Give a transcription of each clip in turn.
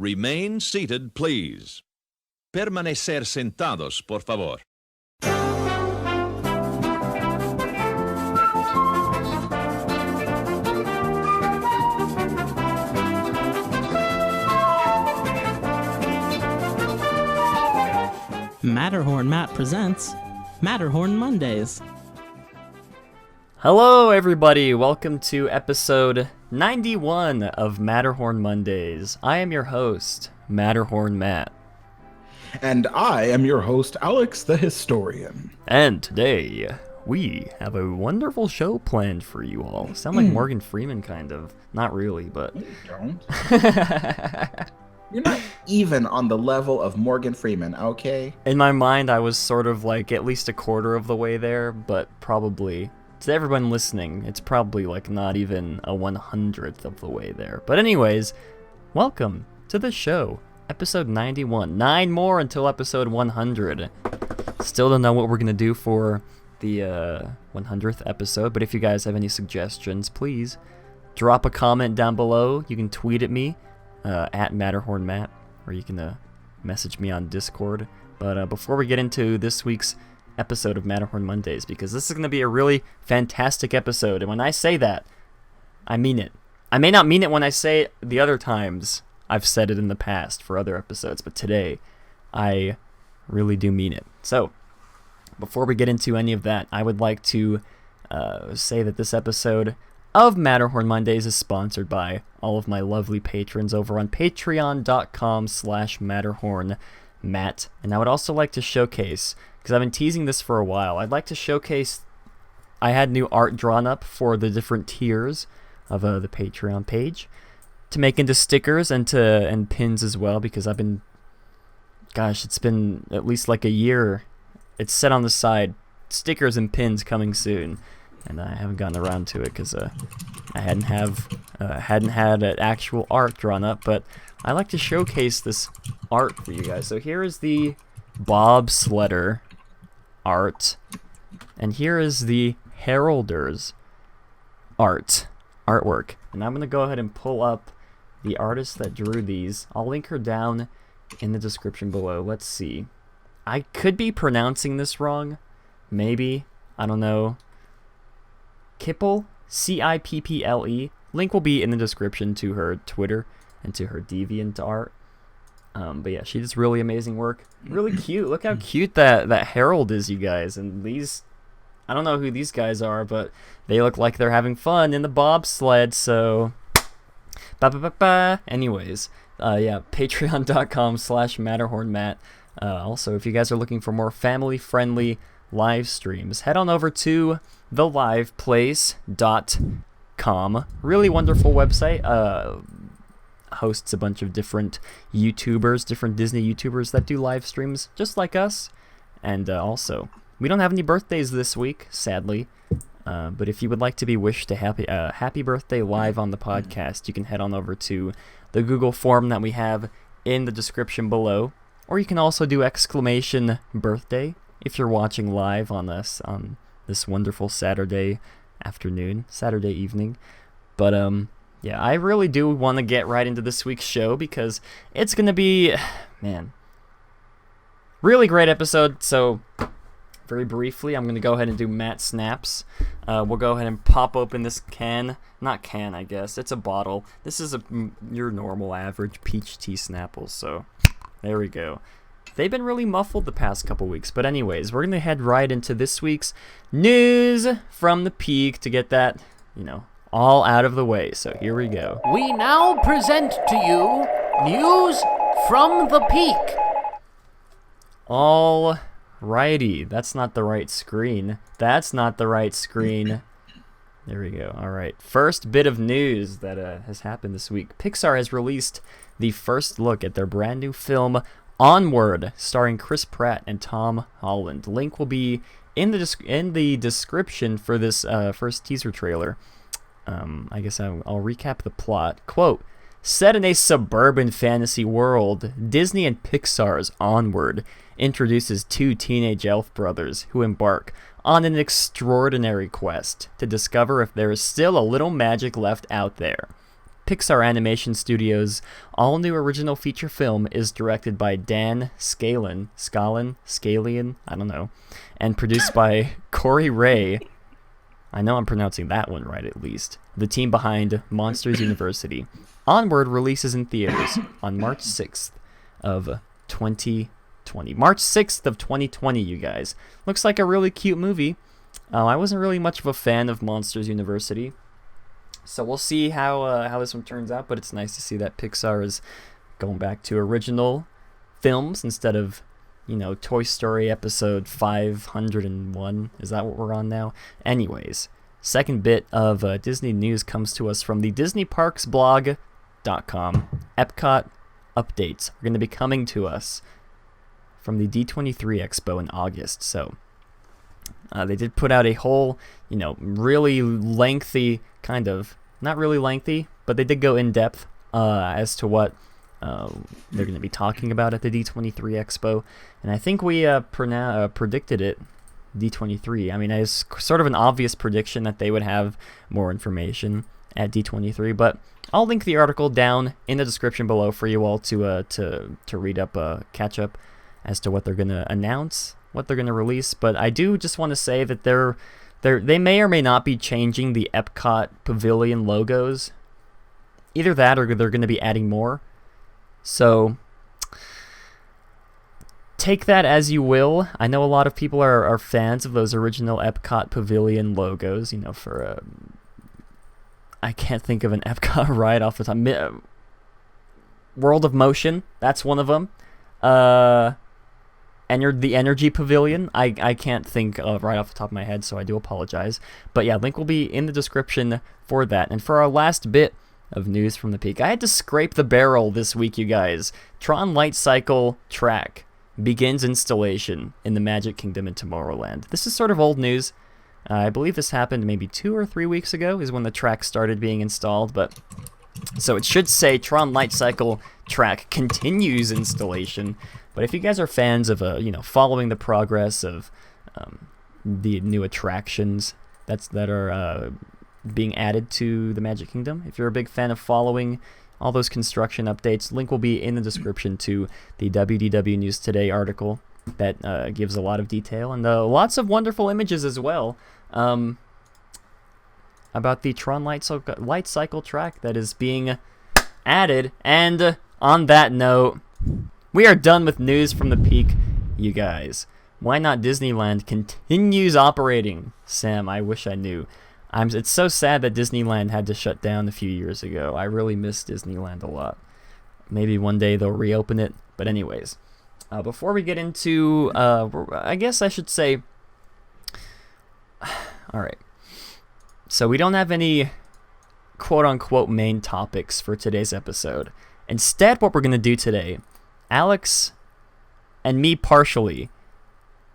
Remain seated, please. Permanecer sentados, por favor. Matterhorn Matt presents Matterhorn Mondays. Hello everybody, welcome to episode 91 of Matterhorn Mondays. I am your host, Matterhorn Matt. And I am your host, Alex the Historian. And today, we have a wonderful show planned for you all. Sound like Morgan Freeman, kind of. Not really, but... No, you don't. You're not even on the level of Morgan Freeman, okay? In my mind, I was sort of like at least a quarter of the way there, but probably... To everyone listening, it's probably like not even a 100th of the way there. But anyways, welcome to the show. Episode 91. 9 more until episode 100. Still don't know what we're going to do for the 100th episode, but if you guys have any suggestions, please drop a comment down below. You can tweet at me, at MatterhornMatt, or you can message me on Discord. But before we get into this week's episode of Matterhorn Mondays, because this is going to be a really fantastic episode, and when I say that, I mean it. I may not mean it when I say it the other times I've said it in the past for other episodes, but today I really do mean it. So, before we get into any of that, I would like to say that this episode of Matterhorn Mondays is sponsored by all of my lovely patrons over on patreon.com/MatterhornMatt, and I would also like to showcase, because I've been teasing this for a while, I'd like to showcase, I had new art drawn up for the different tiers of the Patreon page to make into stickers and pins as well, because I've been, gosh, it's been at least like a year. It's set on the side, stickers and pins coming soon, and I haven't gotten around to it because I hadn't had an actual art drawn up, but I like to showcase this art for you guys. So here is the Bob Sledder art, and here is the Heralders artwork, and I'm gonna go ahead and pull up the artist that drew these. I'll link her down in the description below. Let's see, I could be pronouncing this wrong, maybe, I don't know. Kipple, Cipple. Link will be in the description to her Twitter and to her DeviantArt. But yeah, she does really amazing work. Really cute. Look how cute that Herald is, you guys. And these, I don't know who these guys are, but they look like they're having fun in the bobsled. So, anyways, yeah, patreon.com/MatterhornMatt. Also, if you guys are looking for more family-friendly live streams, head on over to theliveplace.com. Really wonderful website. Hosts a bunch of different YouTubers, different Disney YouTubers that do live streams just like us. And also, we don't have any birthdays this week, sadly. But if you would like to be wished a happy birthday live on the podcast, you can head on over to the Google form that we have in the description below. Or you can also do exclamation birthday if you're watching live on us on this wonderful Saturday evening. But yeah, I really do want to get right into this week's show because it's going to be, man, really great episode. So, very briefly, I'm going to go ahead and do Matt Snaps. We'll go ahead and pop open this not can, I guess. It's a bottle. This is your normal average peach tea Snapples, so there we go. They've been really muffled the past couple weeks, but anyways, we're going to head right into this week's news from the peak to get that, all out of the way. So here we go. We now present to you news from the peak. Alrighty, that's not the right screen. There we go. Alright, first bit of news that has happened this week. Pixar has released the first look at their brand new film Onward, starring Chris Pratt and Tom Holland. Link will be in the description for this first teaser trailer. I guess I'll recap the plot. Quote, set in a suburban fantasy world, Disney and Pixar's Onward introduces two teenage elf brothers who embark on an extraordinary quest to discover if there is still a little magic left out there. Pixar Animation Studios' all-new original feature film is directed by Dan Scalin, I don't know, and produced by Corey Ray. I know I'm pronouncing that one right at least. The team behind Monsters University. Onward releases in theaters on March 6th of 2020. March 6th of 2020, you guys. Looks like a really cute movie. I wasn't really much of a fan of Monsters University, so we'll see how this one turns out, but it's nice to see that Pixar is going back to original films instead of, Toy Story episode 501. Is that what we're on now? Anyways, second bit of Disney news comes to us from the DisneyParksBlog.com. Epcot updates are going to be coming to us from the D23 Expo in August, so they did put out a whole, really lengthy not really lengthy, but they did go in depth as to what they're going to be talking about at the D23 Expo. And I think we predicted it, D23. I mean, it's sort of an obvious prediction that they would have more information at D23, but I'll link the article down in the description below for you all to read up, catch up as to what they're going to announce, what they're going to release. But I do just want to say that they may or may not be changing the Epcot Pavilion logos. Either that or they're going to be adding more. So take that as you will. I know a lot of people are fans of those original Epcot Pavilion logos, for I can't think of an Epcot ride off the top. World of Motion, that's one of them. The Energy Pavilion, I can't think of right off the top of my head, so I do apologize. But yeah, link will be in the description for that. And for our last bit of news from the peak, I had to scrape the barrel this week, you guys. Tron Light Cycle track begins installation in the Magic Kingdom in Tomorrowland. This is sort of old news. I believe this happened maybe 2 or 3 weeks ago is when the track started being installed, but so it should say Tron Light Cycle track continues installation. But if you guys are fans of following the progress of the new attractions that are being added to the Magic Kingdom, if you're a big fan of following all those construction updates, link will be in the description to the WDW News Today article that gives a lot of detail and lots of wonderful images as well about the Tron Light Cycle track that is being added. And on that note, we are done with news from the peak, you guys. Why Not Disneyland continues operating. Sam, I wish I knew. It's so sad that Disneyland had to shut down a few years ago. I really miss Disneyland a lot. Maybe one day they'll reopen it. But anyways, before we get into, I guess I should say, all right. So we don't have any quote-unquote main topics for today's episode. Instead, what we're going to do today, Alex and me partially,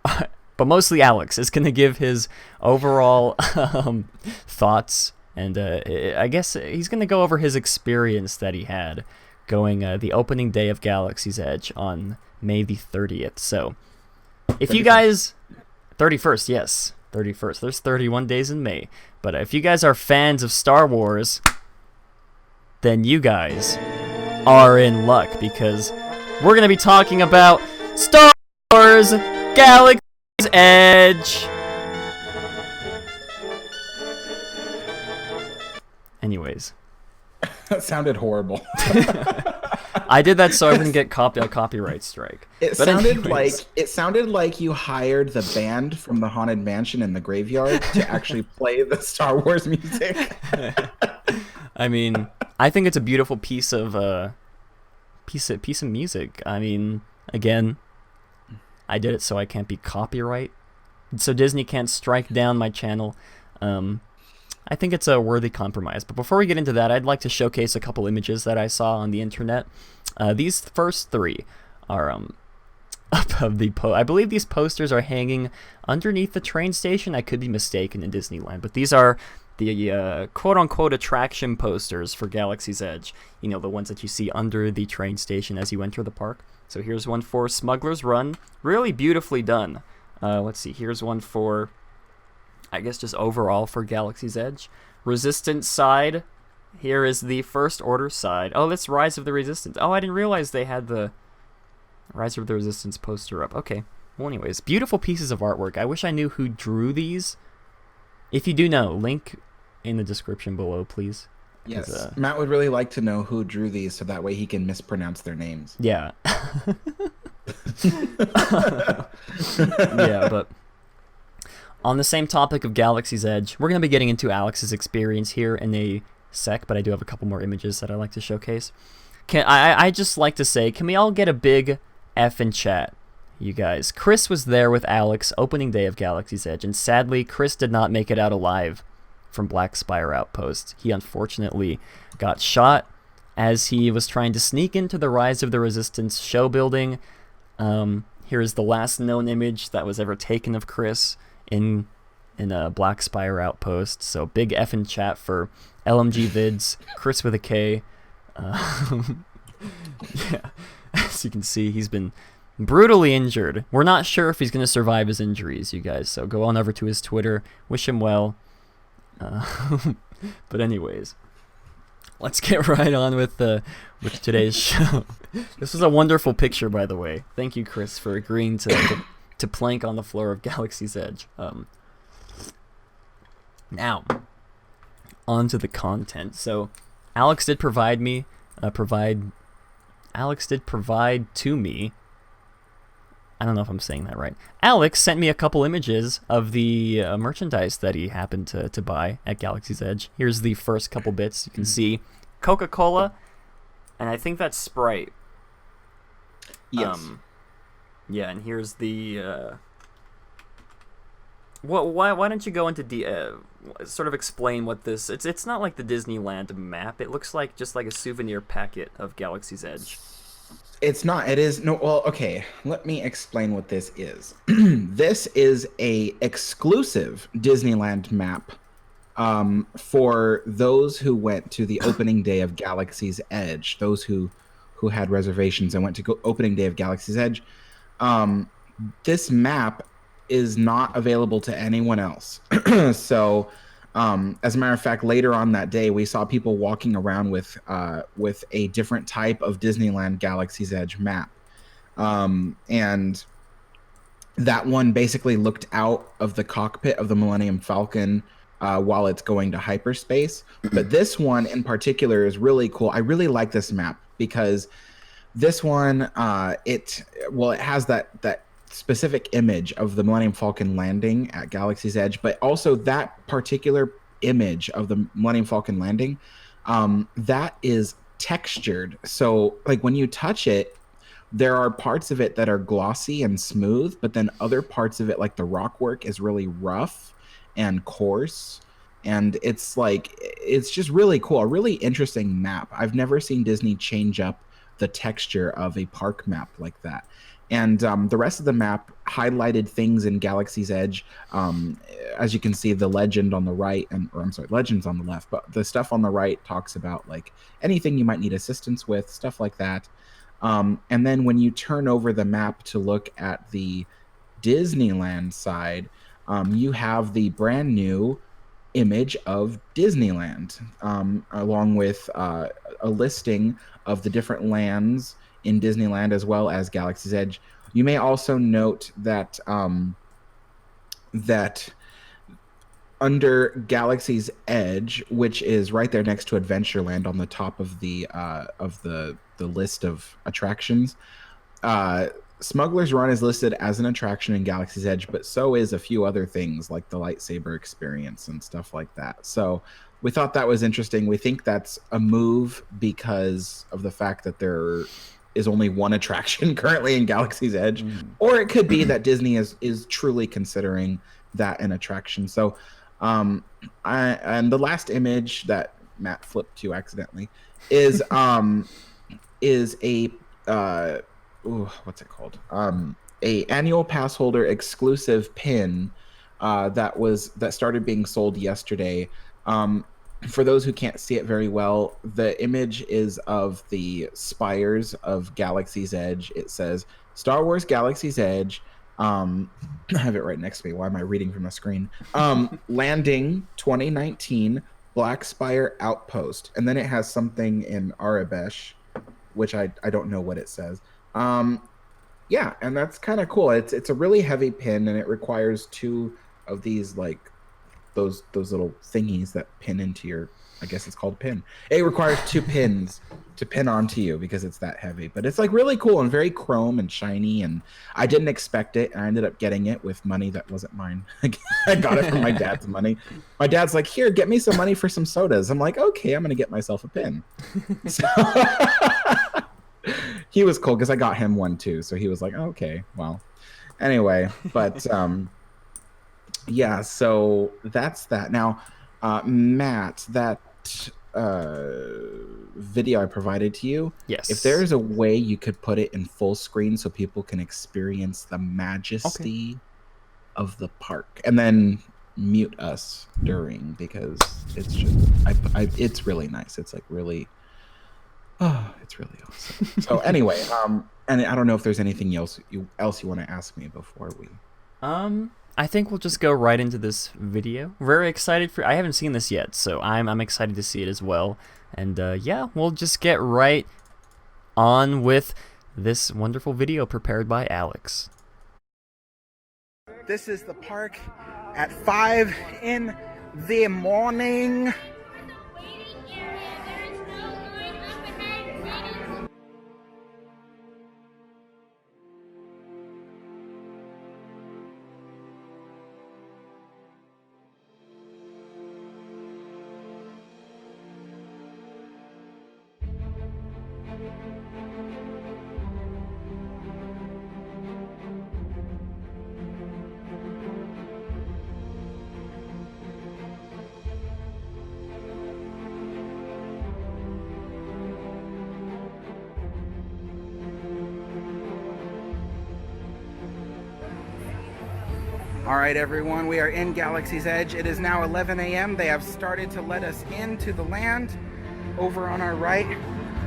but mostly Alex, is going to give his overall thoughts, and I guess he's going to go over his experience that he had going the opening day of Galaxy's Edge on May the 30th. So, if you guys... 31st, yes. 31st. There's 31 days in May. But if you guys are fans of Star Wars, then you guys are in luck, because we're going to be talking about Star Wars Galaxy's Edge. Anyways. That sounded horrible. I did that so I wouldn't get a copyright strike. It sounded like you hired the band from the Haunted Mansion in the graveyard to actually play the Star Wars music. I mean, I think it's a beautiful piece of music. I mean, again, I did it so I can't be copyright, so Disney can't strike down my channel. I think it's a worthy compromise. But before we get into that, I'd like to showcase a couple images that I saw on the internet. These first three are up of the I believe these posters are hanging underneath the train station. I could be mistaken in Disneyland, but these are the quote-unquote attraction posters for Galaxy's Edge. You know, the ones that you see under the train station as you enter the park. So here's one for Smuggler's Run. Really beautifully done. Let's see. Here's one for, I guess, just overall for Galaxy's Edge. Resistance side. Here is the First Order side. Oh, that's Rise of the Resistance. Oh, I didn't realize they had the Rise of the Resistance poster up. Okay. Well, anyways, beautiful pieces of artwork. I wish I knew who drew these. If you do know, link in the description below, please. Yes, Matt would really like to know who drew these, so that way he can mispronounce their names. Yeah. Yeah, but on the same topic of Galaxy's Edge, we're going to be getting into Alex's experience here in a sec, but I do have a couple more images that I like to showcase. I just like to say, can we all get a big F in chat, you guys? Chris was there with Alex opening day of Galaxy's Edge, and sadly, Chris did not make it out alive from Black Spire Outpost. He unfortunately got shot as he was trying to sneak into the Rise of the Resistance show building. Here is the last known image that was ever taken of Chris in a Black Spire Outpost. So big F in chat for LMG Vids, Chris with a K. Yeah, as you can see, he's been brutally injured. We're not sure if he's going to survive his injuries, you guys. So go on over to his Twitter, wish him well. But anyways, let's get right on with today's show. This was a wonderful picture, by the way. Thank you, Chris, for agreeing to plank on the floor of Galaxy's Edge. Now, on to the content. So, Alex did provide to me. I don't know if I'm saying that right. Alex sent me a couple images of the merchandise that he happened to buy at Galaxy's Edge. Here's the first couple bits. You can see Coca-Cola, and I think that's Sprite. Yes. Yeah, and here's the... Why don't you go into sort of explain what this... It's not like the Disneyland map. It looks like just like a souvenir packet of Galaxy's Edge. It's not. It is. No. Well, okay. Let me explain what this is. This is a exclusive Disneyland map for those who went to the opening day of Galaxy's Edge. Those who had reservations and went to opening day of Galaxy's Edge. This map is not available to anyone else. So, as a matter of fact, later on that day, we saw people walking around with a different type of Disneyland Galaxy's Edge map. And that one basically looked out of the cockpit of the Millennium Falcon while it's going to hyperspace. But this one in particular is really cool. I really like this map because this one, it has that specific image of the Millennium Falcon landing at Galaxy's Edge, but also that particular image of the Millennium Falcon landing, that is textured. So like when you touch it, there are parts of it that are glossy and smooth, but then other parts of it, like the rock work, is really rough and coarse. And it's just really cool. A really interesting map. I've never seen Disney change up the texture of a park map like that. And the rest of the map highlighted things in Galaxy's Edge. As you can see, the legend on the right, legend's on the left, but the stuff on the right talks about like anything you might need assistance with, stuff like that. And then when you turn over the map to look at the Disneyland side, you have the brand new image of Disneyland, along with a listing of the different lands in Disneyland as well as Galaxy's Edge. You may also note that that under Galaxy's Edge, which is right there next to Adventureland on the top of the list of attractions, Smuggler's Run is listed as an attraction in Galaxy's Edge, but so is a few other things like the lightsaber experience and stuff like that. So we thought that was interesting. We think that's a move because of the fact that there is only one attraction currently in Galaxy's Edge, or it could be that Disney is truly considering that an attraction. So, and the last image that Matt flipped to accidentally is a what's it called? A annual pass holder exclusive pin that started being sold yesterday. For those who can't see it very well, the image is of the spires of Galaxy's Edge. It says Star Wars Galaxy's Edge. I have it right next to me. Why am I reading from a screen? Landing 2019, Black Spire Outpost, and then it has something in Arabesh, which I don't know what it says. Yeah, and that's kind of cool. It's a really heavy pin, and it requires 2 of these, like those little thingies that pin into your. I guess it's called pin. It requires 2 pins to pin onto you because it's that heavy. But it's like really cool and very chrome and shiny. And I didn't expect it, and I ended up getting it with money that wasn't mine. I got it from my dad's money. My dad's like, "Here, get me some money for some sodas." I'm like, "Okay, I'm gonna get myself a pin." So he was cool because I got him one too. So he was like, "Okay, well." Anyway, but yeah. So that's that. Now, Matt, that video I provided to you. Yes. If there is a way you could put it in full screen so people can experience the majesty of the park, and then mute us during, because it's just it's really nice. It's like really, it's really awesome. So anyway, and I don't know if there's anything else you want to ask me before we. I think we'll just go right into this video. Very excited I haven't seen this yet, so I'm excited to see it as well. And yeah, we'll just get right on with this wonderful video prepared by Alex. This is the park at 5 in the morning. All right, everyone, we are in Galaxy's Edge. It is now 11 a.m. They have started to let us into the land. Over on our right,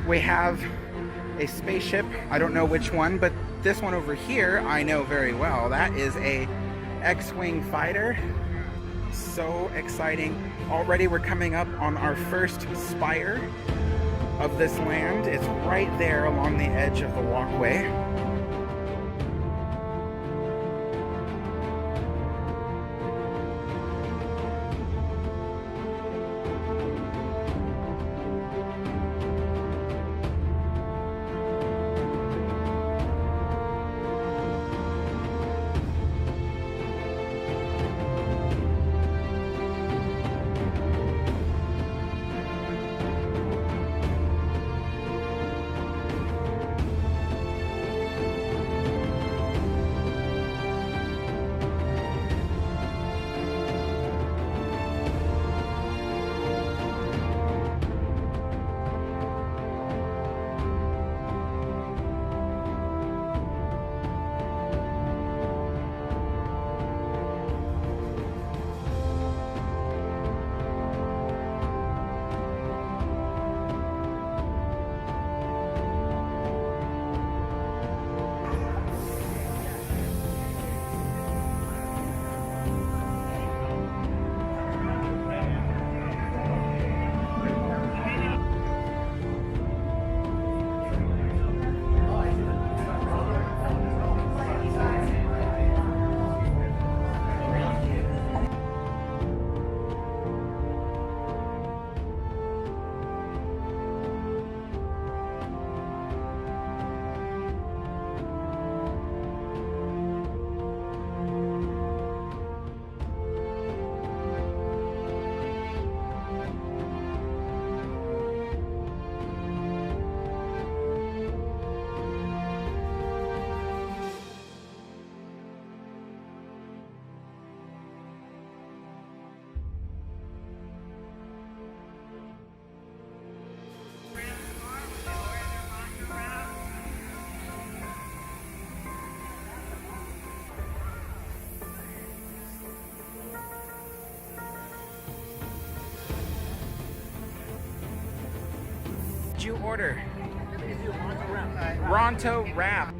we have a spaceship. I don't know which one, but this one over here, I know very well. That is a X-Wing fighter. So exciting. Already we're coming up on our first spire of this land. It's right there along the edge of the walkway. You order Ronto wrap.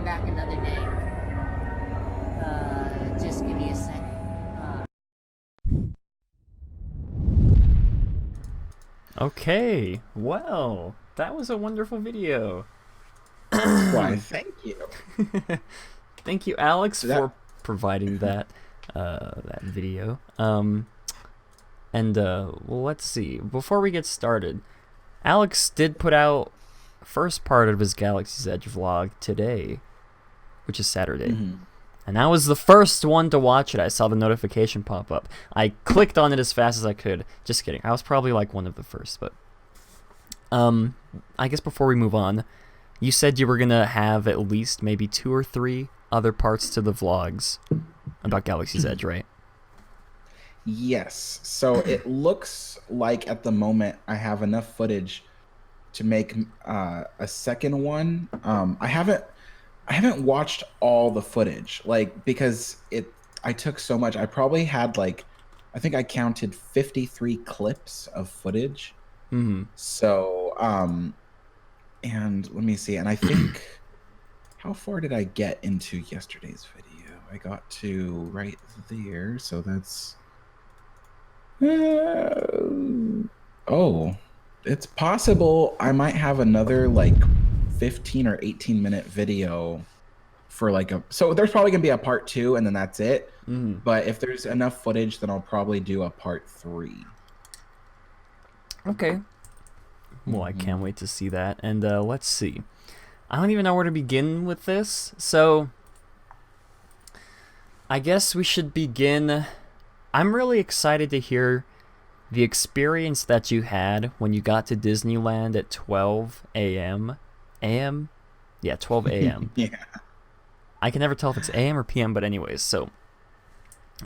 back another day. Just give me a sec. Okay, well, that was a wonderful video. Why, thank you. Thank you, Alex, So that- for providing that video. Well, let's see. Before we get started, Alex did put out first part of his Galaxy's Edge vlog today, which is Saturday. And I was the first one to watch it. I saw the notification pop up. I clicked on it as fast as I could. Just kidding. I was probably like one of the first, but I guess before we move on, you said you were gonna have at least maybe 2 or 3 other parts to the vlogs about Galaxy's Edge, right? Yes. So it looks like at the moment I have enough footage to make a second one. I haven't watched all the footage, like, because I took so much. I probably had I think I counted 53 clips of footage. So and let me see. And I think how far did I get into yesterday's video? I got to right there. So that's oh, it's possible I might have another 15 or 18-minute video for so there's probably gonna be a part 2 and then that's it. But if there's enough footage, then I'll probably do a part 3. Okay. Well, I can't wait to see that. And let's see. I don't even know where to begin with this, so I guess we should begin. I'm really excited to hear the experience that you had when you got to Disneyland at 12 a.m. a.m. Yeah, 12 a.m. Yeah. I can never tell if it's a.m. or p.m., but anyways, so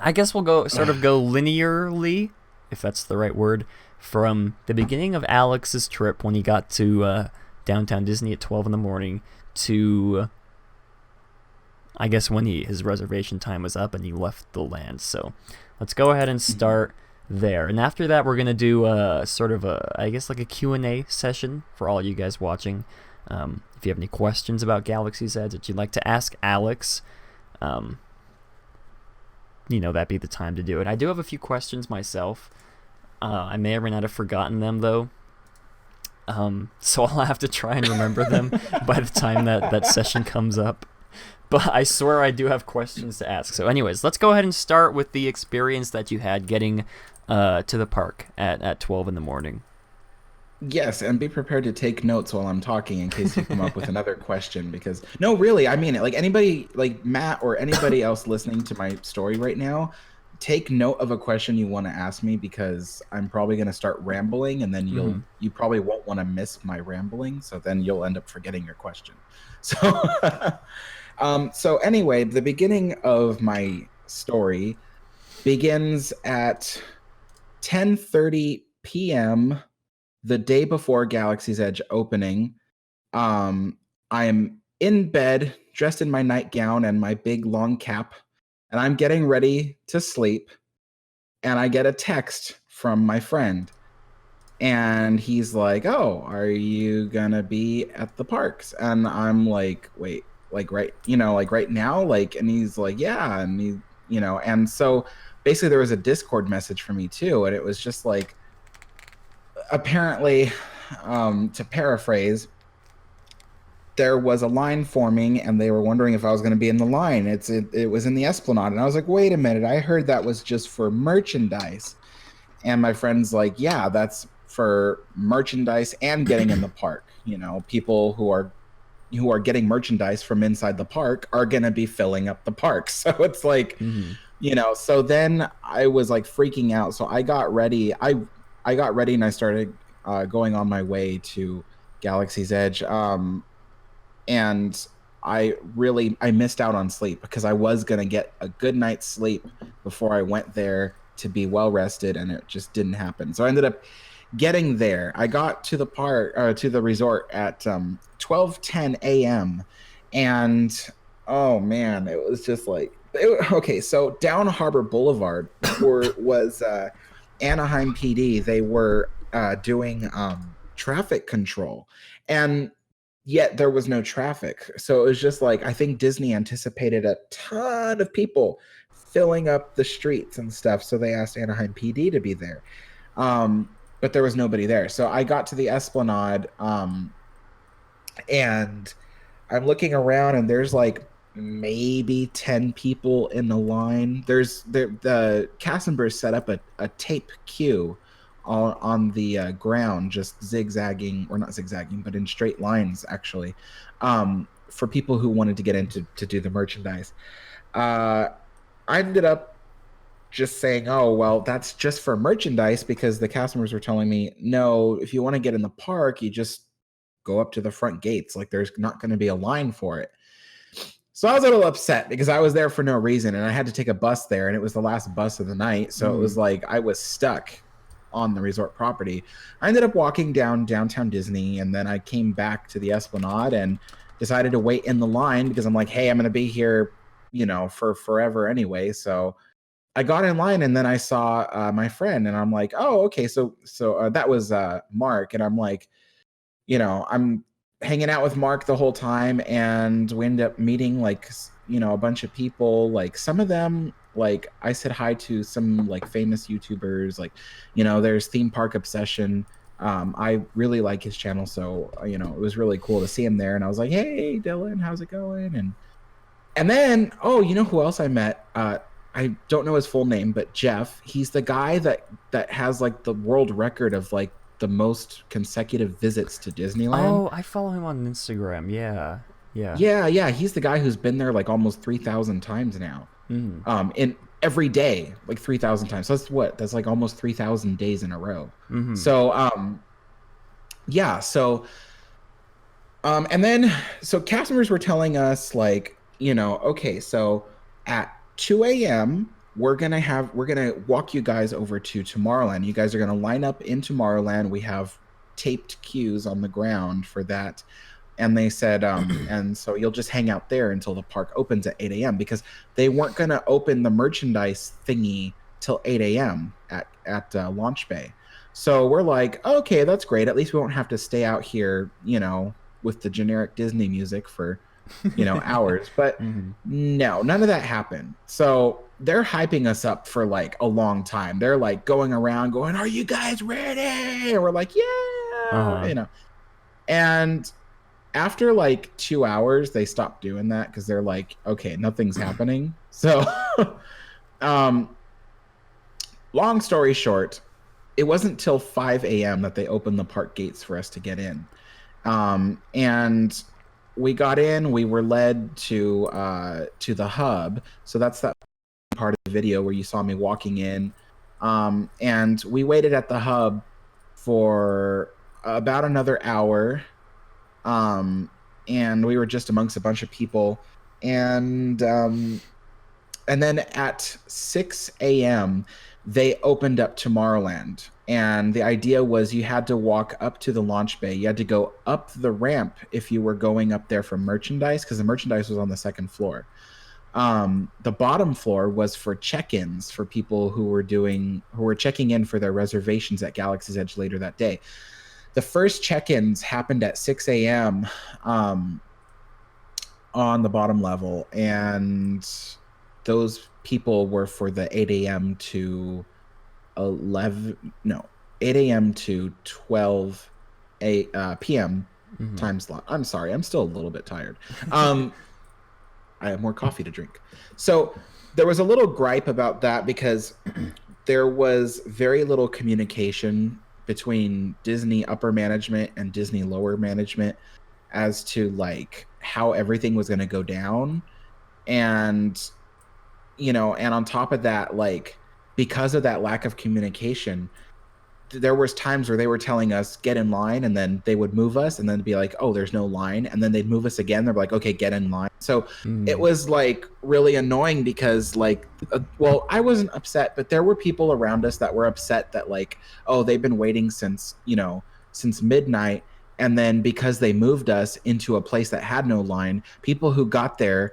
I guess we'll go linearly, if that's the right word, from the beginning of Alex's trip when he got to downtown Disney at 12 in the morning to, I guess, when his reservation time was up and he left the land. So let's go ahead and start there. And after that, we're going to do a Q&A session for all you guys watching. If you have any questions about Galaxy's Edge that you'd like to ask Alex, that'd be the time to do it. I do have a few questions myself. I may or may not have forgotten them, though. So I'll have to try and remember them by the time that session comes up. But I swear I do have questions to ask. So anyways, let's go ahead and start with the experience that you had getting to the park at 12 in the morning. Yes, and be prepared to take notes while I'm talking in case you come up with another question, because no, really, I mean it. Anybody, Matt or anybody else listening to my story right now, take note of a question you want to ask me, because I'm probably going to start rambling, and then you probably won't want to miss my rambling, so then you'll end up forgetting your question. So so anyway, the beginning of my story begins at 10:30 p.m. the day before Galaxy's Edge opening. I am in bed, dressed in my nightgown and my big long cap, and I'm getting ready to sleep, and I get a text from my friend, and he's like, "Oh, are you gonna be at the parks?" And I'm like, "Wait, right now?" And he's like, "Yeah," and and so basically there was a Discord message for me too, and it was just apparently, to paraphrase, there was a line forming and they were wondering if I was going to be in the line. It was in the Esplanade, and I was like, wait a minute, I heard that was just for merchandise. And my friend's like, yeah, that's for merchandise and getting in the park. People who are getting merchandise from inside the park are going to be filling up the park. So it's so then I was freaking out. So I got ready. I got ready and I started going on my way to Galaxy's Edge. And I missed out on sleep, because I was going to get a good night's sleep before I went there to be well rested, and it just didn't happen. So I ended up getting there. I got to the to the resort at 12:10 a.m. And oh man, it was just okay. So down Harbor Boulevard was Anaheim PD. They were doing traffic control, and yet there was no traffic. So it was just like, I think Disney anticipated a ton of people filling up the streets and stuff. So they asked Anaheim PD to be there. But there was nobody there. So I got to the Esplanade, and I'm looking around, and there's like maybe 10 people in the line. The Cassenbergs set up a tape queue on the ground, just zigzagging, or not zigzagging, but in straight lines, actually, for people who wanted to get in to do the merchandise. I ended up just saying, oh, well, that's just for merchandise, because the customers were telling me, no, if you want to get in the park, you just go up to the front gates. Like, there's not going to be a line for it. So I was a little upset because I was there for no reason, and I had to take a bus there, and it was the last bus of the night. So it was like I was stuck on the resort property. I ended up walking down downtown Disney, and then I came back to the Esplanade and decided to wait in the line because I'm like, hey, I'm going to be here, for forever anyway. So I got in line, and then I saw my friend, and I'm like, oh, okay. So that was Mark. And I'm like, I'm hanging out with Mark the whole time, and we ended up meeting like, a bunch of people. Like, some of them, like, I said hi to some like famous YouTubers, like, there's Theme Park Obsession. I really like his channel. So, it was really cool to see him there. And I was like, hey, Dylan, how's it going? And then, oh, you know who else I met? I don't know his full name, but Jeff. He's the guy that has like the world record of like the most consecutive visits to Disneyland. Oh, I follow him on Instagram. Yeah. Yeah. He's the guy who's been there like almost 3,000 times now. In every day, like 3,000 times. So that's like almost 3,000 days in a row. So, yeah. So, and then, so customers were telling us like, okay, so at 2 a.m., we're gonna walk you guys over to Tomorrowland. You guys are gonna line up in Tomorrowland. We have taped queues on the ground for that. And they said, and so you'll just hang out there until the park opens at 8 a.m. because they weren't gonna open the merchandise thingy till 8 a.m. at Launch Bay. So we're like, okay, that's great. At least we won't have to stay out here, with the generic Disney music for hours. But no, none of that happened. So they're hyping us up for like a long time. They're like going around going, are you guys ready? And we're like, yeah, and after like 2 hours, they stopped doing that because they're like, okay, nothing's happening. So long story short, it wasn't till 5 a.m. that they opened the park gates for us to get in. And we got in, we were led to the hub. So that's that part of the video where you saw me walking in. And we waited at the hub for about another hour. And we were just amongst a bunch of people. And then at 6 a.m., they opened up Tomorrowland. And the idea was you had to walk up to the launch bay. You had to go up the ramp if you were going up there for merchandise, because the merchandise was on the second floor. The bottom floor was for check-ins for people who were checking in for their reservations at Galaxy's Edge later that day. The first check-ins happened at 6 a.m. On the bottom level, and those people were for the 8 a.m. to 8 a.m. to 12 p.m. time slot. I'm sorry, I'm still a little bit tired. I have more coffee to drink. So there was a little gripe about that because there was very little communication between Disney upper management and Disney lower management as to like how everything was going to go down. And and on top of that, like, because of that lack of communication, there was times where they were telling us get in line, and then they would move us, and then be like, oh, there's no line, and then they'd move us again. They're like, okay, get in line. So it was like really annoying because like, well, I wasn't upset, but there were people around us that were upset that like, oh, they've been waiting since midnight, and then because they moved us into a place that had no line, people who got there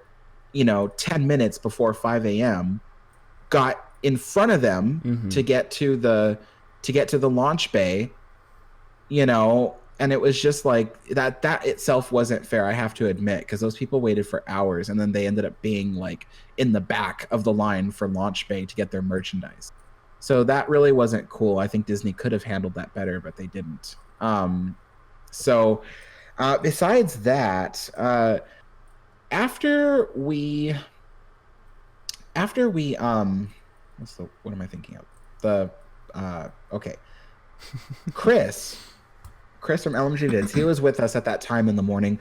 10 minutes before 5 a.m. got in front of them to get to the launch bay, And it was just like that itself wasn't fair, I have to admit, because those people waited for hours and then they ended up being like in the back of the line for launch bay to get their merchandise. So that really wasn't cool. I think Disney could have handled that better, but they didn't. Besides that, after we what am I thinking of? Okay. Chris from Elementary Vids, he was with us at that time in the morning.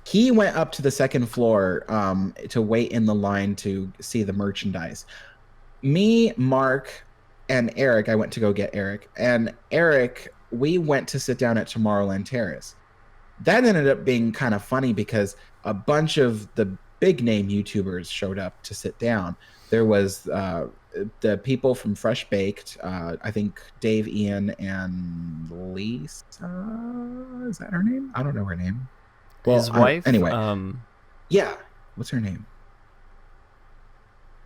He went up to the second floor to wait in the line to see the merchandise. Me, Mark, and Eric, I went to go get Eric. And Eric, we went to sit down at Tomorrowland Terrace. That ended up being kind of funny because a bunch of the big name YouTubers showed up to sit down. There was the people from Fresh Baked, I think Dave, Ian, and Lisa. Is that her name? I don't know her name. Well, His wife? Anyway. Yeah. What's her name?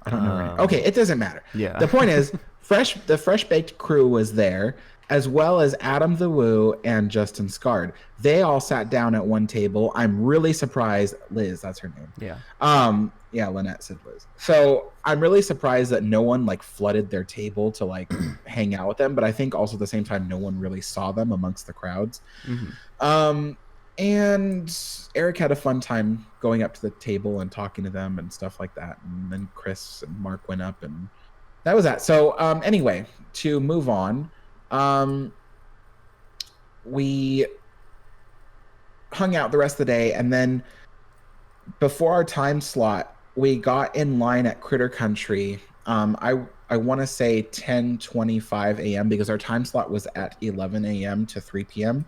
I don't know her name. Okay, it doesn't matter. Yeah. The point is, the Fresh Baked crew was there, as well as Adam the Woo and Justin Scard. They all sat down at one table. I'm really surprised. Liz, that's her name. Yeah. Yeah, Lynette said Liz. So I'm really surprised that no one like flooded their table to like hang out with them. But I think also at the same time, no one really saw them amongst the crowds. Mm-hmm. And Eric had a fun time going up to the table and talking to them and stuff like that. And then Chris and Mark went up, and that was that. So anyway, to move on, we hung out the rest of the day, and then before our time slot, we got in line at Critter Country. I want to say 10:25 a.m. because our time slot was at 11 a.m. to 3 p.m.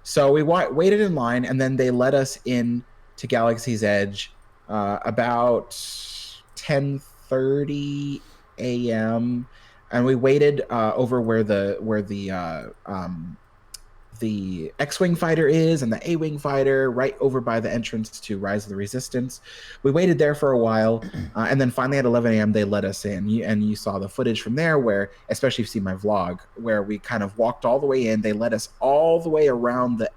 So we waited in line, and then they let us in to Galaxy's Edge about 10:30 a.m. and we waited over where the X-Wing fighter is and the A-Wing fighter, right over by the entrance to Rise of the Resistance. We waited there for a while, and then finally at 11 a.m. they let us in. And you saw the footage from there where, especially if you've seen my vlog, where we kind of walked all the way in. They let us all the way around the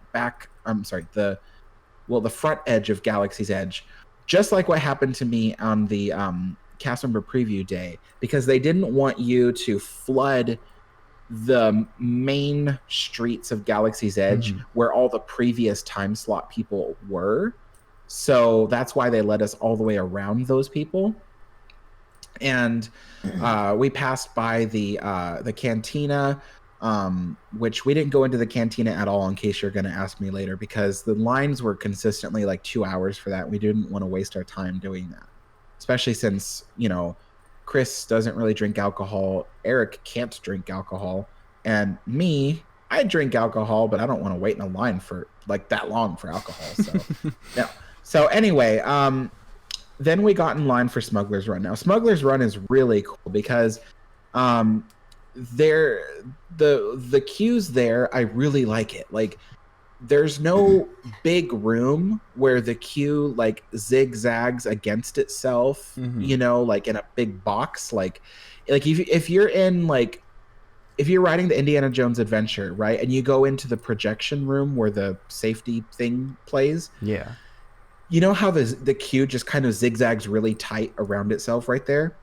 front edge of Galaxy's Edge, just like what happened to me on the cast member preview day, because they didn't want you to flood the main streets of Galaxy's Edge where all the previous time slot people were. So that's why they let us all the way around those people. And we passed by the cantina, which we didn't go into the cantina at all, in case you're going to ask me later, because the lines were consistently like 2 hours for that. We didn't want to waste our time doing that, especially since, Chris doesn't really drink alcohol. Eric can't drink alcohol. And me, I drink alcohol, but I don't want to wait in a line for like that long for alcohol. So, yeah. So anyway, then we got in line for Smuggler's Run. Now, Smuggler's Run is really cool because the queues there, I really like it. Like, there's no big room where the queue like zigzags against itself, like in a big box. Like if you're riding the Indiana Jones Adventure, right, and you go into the projection room where the safety thing plays, yeah, you know how the queue just kind of zigzags really tight around itself right there?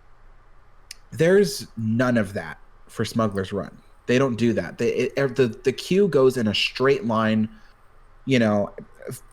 There's none of that for Smuggler's Run. They don't do that. The queue goes in a straight line,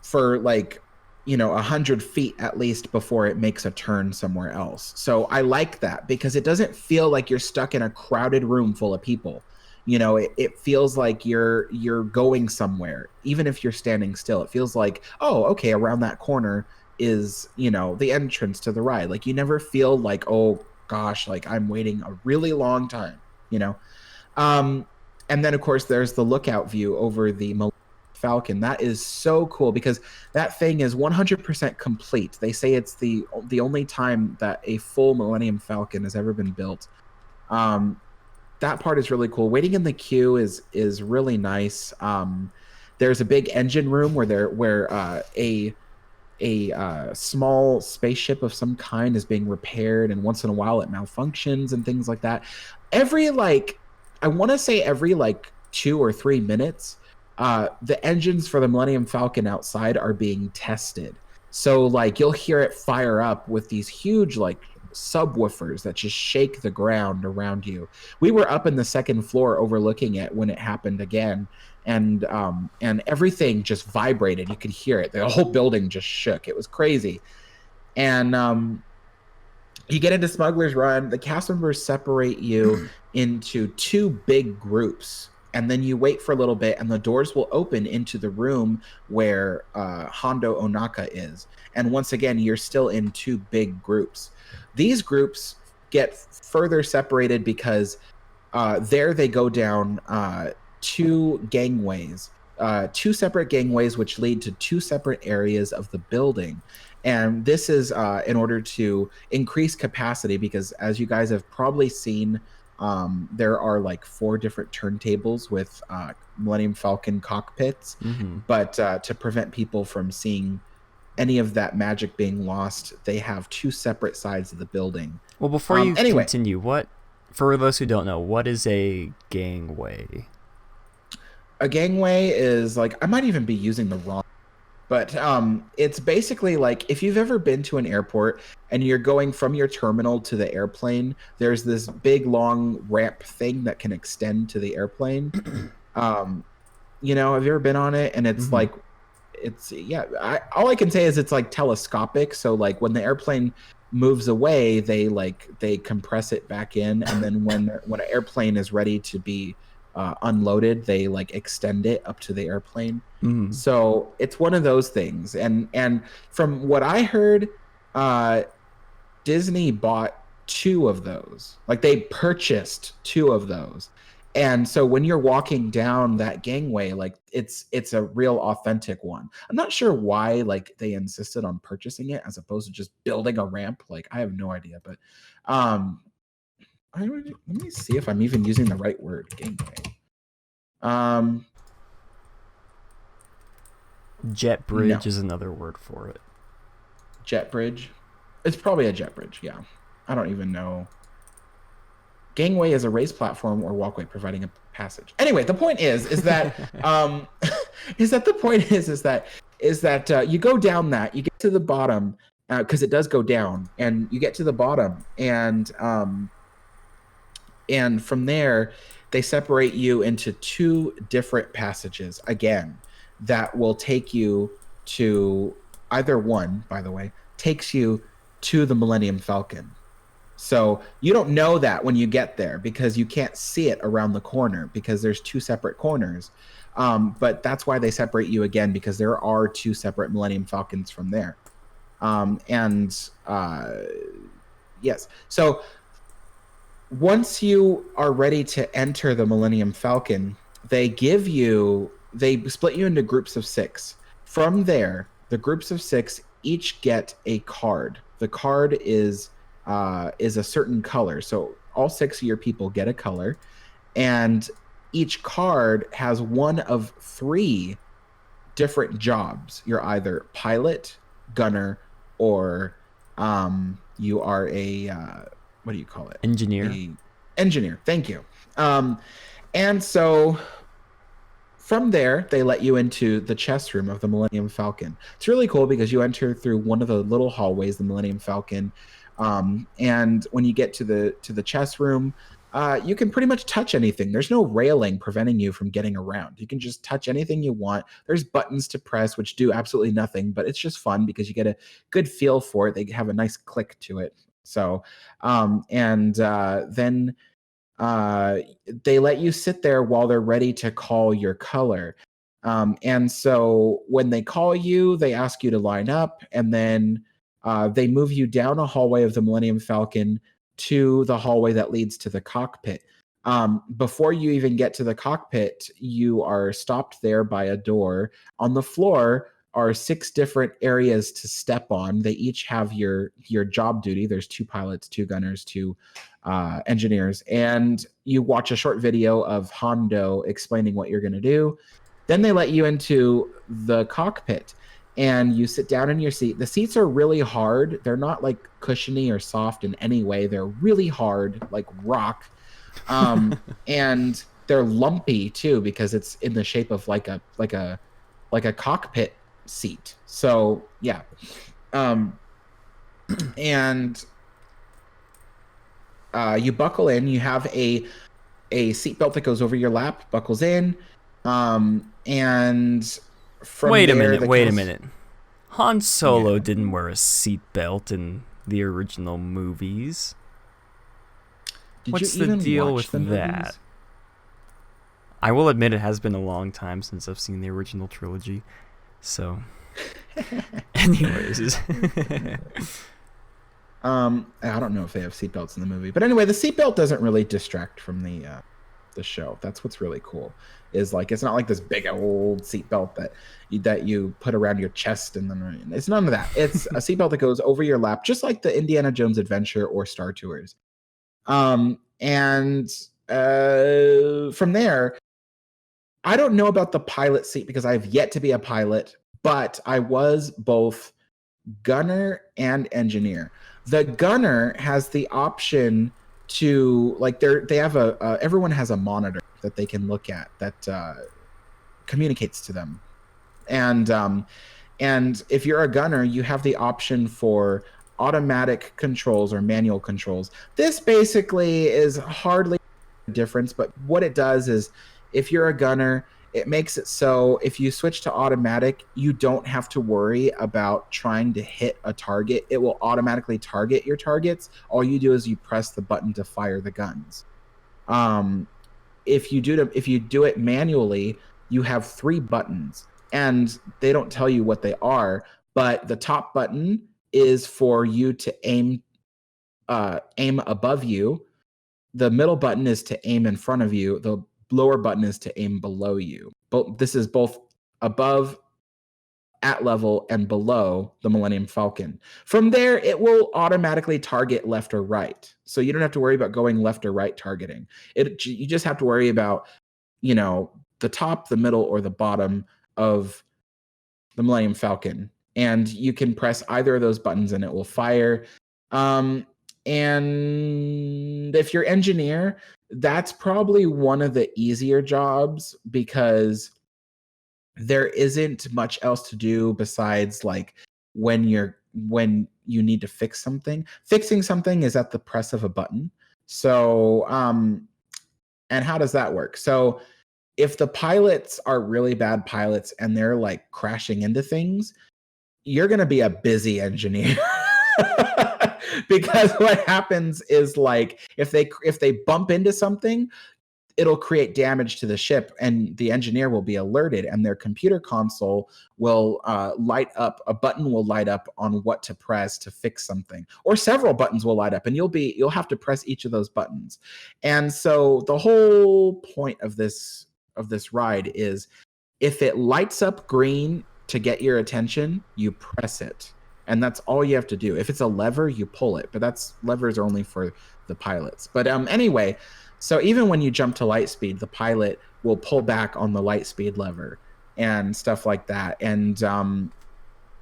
for 100 feet at least before it makes a turn somewhere else. So I like that because it doesn't feel like you're stuck in a crowded room full of people. It feels like you're going somewhere, even if you're standing still. It feels like, oh, okay, around that corner is, the entrance to the ride. Like, you never feel like, oh gosh, like I'm waiting a really long time, and then of course there's the lookout view over the Falcon. That is so cool because that thing is 100% complete. They say it's the only time that a full Millennium Falcon has ever been built. That part is really cool. Waiting in the queue is really nice. There's a big engine room where a small spaceship of some kind is being repaired, and once in a while it malfunctions and things like that. Every 2 or 3 minutes, the engines for the Millennium Falcon outside are being tested. So like you'll hear it fire up with these huge like subwoofers that just shake the ground around you. We were up in the second floor overlooking it when it happened again, and everything just vibrated. You could hear it. The whole building just shook. It was crazy. And you get into Smuggler's Run. The cast members separate you into two big groups, and then you wait for a little bit, and the doors will open into the room where Hondo Onaka is. And once again, you're still in two big groups. These groups get further separated because there they go down two gangways, two separate gangways, which lead to two separate areas of the building. And this is in order to increase capacity, because as you guys have probably seen, there are like 4 different turntables with Millennium Falcon cockpits. But to prevent people from seeing any of that magic being lost, they have 2 separate sides of the building. Well, before you continue, for those who don't know, what is a gangway? A gangway is like, I might even be using the wrong, but it's basically like if you've ever been to an airport and you're going from your terminal to the airplane, there's this big long ramp thing that can extend to the airplane. You know, have you ever been on it? And it's like, all I can say is it's like telescopic. So like when the airplane moves away, they compress it back in, and then when an airplane is ready to be unloaded, they like extend it up to the airplane. So it's one of those things. And from what I heard, Disney bought 2 of those. Like they purchased 2 of those. And so when you're walking down that gangway, like it's a real authentic one. I'm not sure why like they insisted on purchasing it as opposed to just building a ramp. Like I have no idea, but let me see if I'm even using the right word. Gangway. Jet bridge is another word for it. Jet bridge? It's probably a jet bridge, yeah. I don't even know. Gangway is a raised platform or walkway providing a passage. Anyway, the point is that you go down that, you get to the bottom, because it does go down, and you get to the bottom, and from there they separate you into 2 different passages again that will take you to either one, by the way, takes you to the Millennium Falcon. So you don't know that when you get there because you can't see it around the corner because there's 2 separate corners. But that's why they separate you again, because there are 2 separate Millennium Falcons from there. Yes. So once you are ready to enter the Millennium Falcon, they split you into groups of 6. From there, the groups of 6 each get a card. The card is a certain color. So all 6 of your people get a color, and each card has one of 3 different jobs. You're either pilot, gunner, or you are a what do you call it? Engineer. Engineer. Thank you. And so from there, they let you into the chess room of the Millennium Falcon. It's really cool because you enter through one of the little hallways, the Millennium Falcon. And when you get to the chess room, you can pretty much touch anything. There's no railing preventing you from getting around. You can just touch anything you want. There's buttons to press, which do absolutely nothing, but it's just fun because you get a good feel for it. They have a nice click to it. So, then they let you sit there while they're ready to call your color. And so when they call you, they ask you to line up, and then they move you down a hallway of the Millennium Falcon to the hallway that leads to the cockpit. Before you even get to the cockpit, you are stopped there by a door. On the floor are 6 different areas to step on. They each have your job duty. There's 2 pilots, 2 gunners, 2 engineers, and you watch a short video of Hondo explaining what you're going to do. Then they let you into the cockpit, and you sit down in your seat. The seats are really hard. They're not like cushiony or soft in any way. They're really hard, like rock. And they're lumpy too because it's in the shape of like a cockpit seat. So yeah, and you buckle in. You have a seatbelt that goes over your lap, buckles in, and from Wait a there, minute. Wait a minute. Han Solo didn't wear a seatbelt in the original movies. What's the deal with that? I will admit it has been a long time since I've seen the original trilogy. So, anyways. I don't know if they have seatbelts in the movie, but anyway, the seatbelt doesn't really distract from the show. That's what's really cool. Is like it's not like this big old seatbelt that you put around your chest and then it's none of that. It's a seatbelt that goes over your lap, just like the Indiana Jones Adventure or Star Tours. And from there, I don't know about the pilot seat because I've yet to be a pilot, but I was both gunner and engineer. The gunner has the option to like they have everyone has a monitor that they can look at that communicates to them, and if you're a gunner, you have the option for automatic controls or manual controls. This basically is hardly a difference, but what it does is if you're a gunner, it makes it so if you switch to automatic, you don't have to worry about trying to hit a target. It will automatically target your targets. All you do is you press the button to fire the guns. If you do it manually, you have 3 buttons, and they don't tell you what they are, but the top button is for you to aim above you. The middle button is to aim in front of you. The lower button is to aim below you. This is both above, at level, and below the Millennium Falcon. From there, it will automatically target left or right. So you don't have to worry about going left or right targeting. You just have to worry about, the top, the middle, or the bottom of the Millennium Falcon. And you can press either of those buttons and it will fire. And if you're engineer, that's probably one of the easier jobs because there isn't much else to do besides like when you need to fix something. Fixing something is at the press of a button. So, and how does that work? So if the pilots are really bad pilots and they're like crashing into things, you're going to be a busy engineer. Because what happens is like if they bump into something, it'll create damage to the ship and the engineer will be alerted and their computer console will light up. A button will light up on what to press to fix something, or several buttons will light up and you'll have to press each of those buttons. And so the whole point of this ride is if it lights up green to get your attention, you press it. And that's all you have to do. If it's a lever, you pull it, but levers are only for the pilots. But anyway, so even when you jump to light speed, the pilot will pull back on the light speed lever and stuff like that. And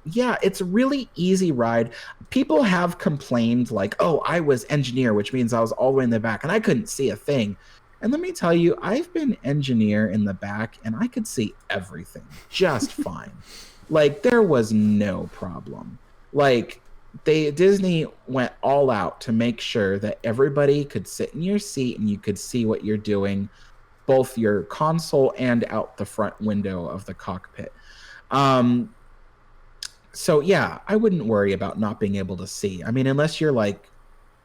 yeah, it's a really easy ride. People have complained like, oh, I was engineer, which means I was all the way in the back and I couldn't see a thing. And let me tell you, I've been engineer in the back and I could see everything just fine. Like there was no problem. Like Disney went all out to make sure that everybody could sit in your seat and you could see what you're doing, both your console and out the front window of the cockpit. So yeah, I wouldn't worry about not being able to see. I mean, unless you're like,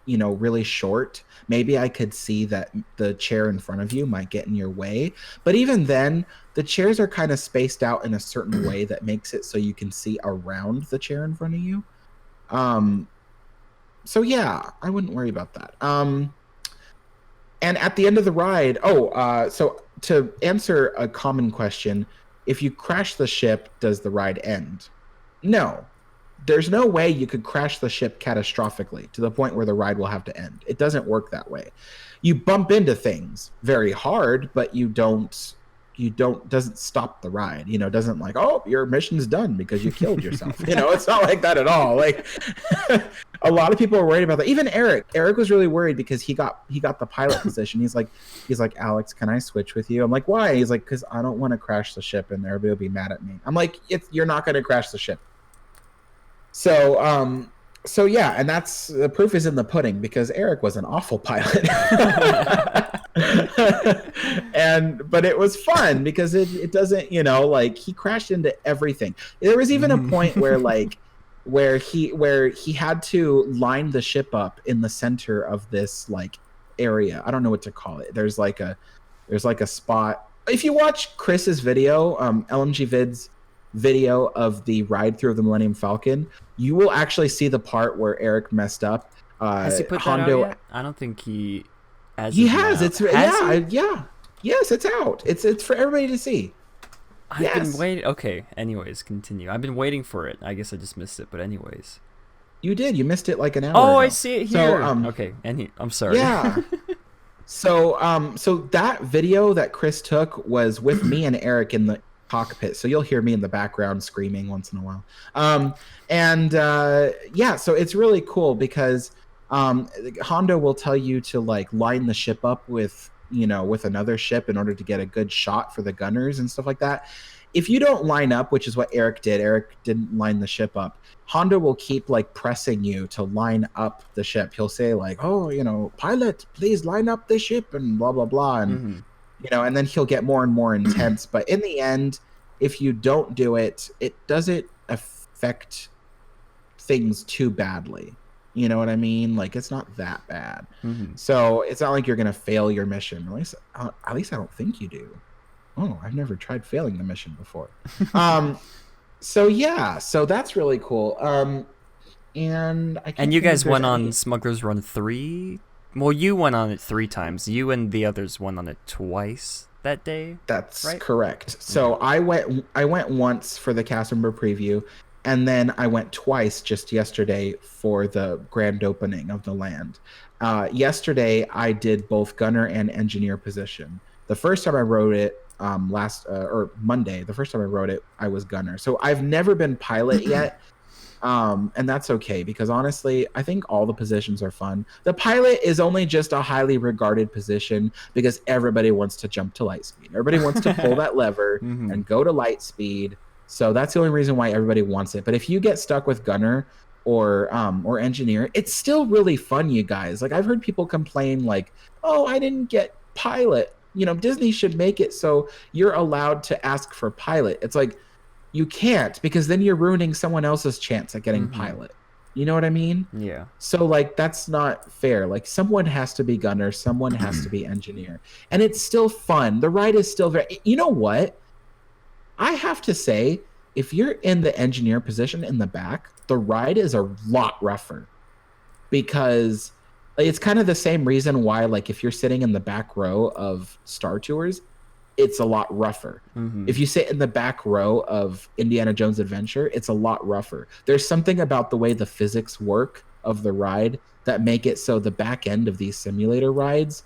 really short, maybe I could see that the chair in front of you might get in your way. But even then, the chairs are kind of spaced out in a certain way that makes it so you can see around the chair in front of you. So yeah, I wouldn't worry about that. And at the end of the ride, so to answer a common question, if you crash the ship, does the ride end? No. There's no way you could crash the ship catastrophically to the point where the ride will have to end. It doesn't work that way. You bump into things very hard, but you don't doesn't stop the ride, doesn't like, oh, your mission's done because you killed yourself. It's not like that at all. Like a lot of people are worried about that. Even Eric was really worried because he got the pilot position. He's like, Alex, can I switch with you? I'm like, why? He's like, because I don't want to crash the ship and everybody will be mad at me. I'm like, you're not going to crash the ship. So yeah, and that's the proof is in the pudding because Eric was an awful pilot. But it was fun because it doesn't, like he crashed into everything. There was even a point where where he had to line the ship up in the center of this like area. I don't know what to call it. There's like a spot. If you watch Chris's video, LMG Vid's video of the ride through the Millennium Falcon, you will actually see the part where Eric messed up. Has he put that out yet? I don't think he has. He has. It's yeah. Yes, it's out. It's for everybody to see. I've been waiting. Okay. Anyways, continue. I've been waiting for it. I guess I just missed it. But anyways, you did. You missed it like an hour ago. I see it here. So, okay. I'm sorry. Yeah. So that video that Chris took was with me and Eric in the cockpit, so you'll hear me in the background screaming once in a while. So it's really cool because Hondo will tell you to like line the ship up with another ship in order to get a good shot for the gunners and stuff like that. If you don't line up, which is what Eric didn't line the ship up, Hondo will keep like pressing you to line up the ship. He'll say like, oh, pilot, please line up the ship and blah blah blah, and and then he'll get more and more intense. But in the end, if you don't do it, it doesn't affect things too badly. You know what I mean? Like it's not that bad. So it's not like you're gonna fail your mission. At least I don't think you do. Oh, I've never tried failing the mission before. So that's really cool. And you guys went on Smuggler's Run 3. Well, you went on it 3 times. You and the others went on it twice that day. That's right? Correct. So I went once for the cast member preview, and then I went twice just yesterday for the grand opening of the land. Yesterday I did both gunner and engineer position. The first time I wrote it, Monday, the first time I wrote it, I was gunner. So I've never been pilot yet. And that's okay because honestly, I think all the positions are fun. The pilot is only just a highly regarded position because everybody wants to jump to light speed. Everybody wants to pull that lever and go to light speed. So that's the only reason why everybody wants it. But if you get stuck with gunner or engineer, it's still really fun, you guys. Like I've heard people complain like, oh, I didn't get pilot. Disney should make it so you're allowed to ask for pilot. It's like, you can't because then you're ruining someone else's chance at getting pilot. You know what I mean? Yeah. So like that's not fair. Like someone has to be gunner, someone has to be engineer. And it's still fun. The ride is still very You know what? I have to say, if you're in the engineer position in the back, the ride is a lot rougher. Because it's kind of the same reason why like if you're sitting in the back row of Star Tours, it's a lot rougher. If you sit in the back row of Indiana Jones Adventure, it's a lot rougher. There's something about the way the physics work of the ride that make it so the back end of these simulator rides,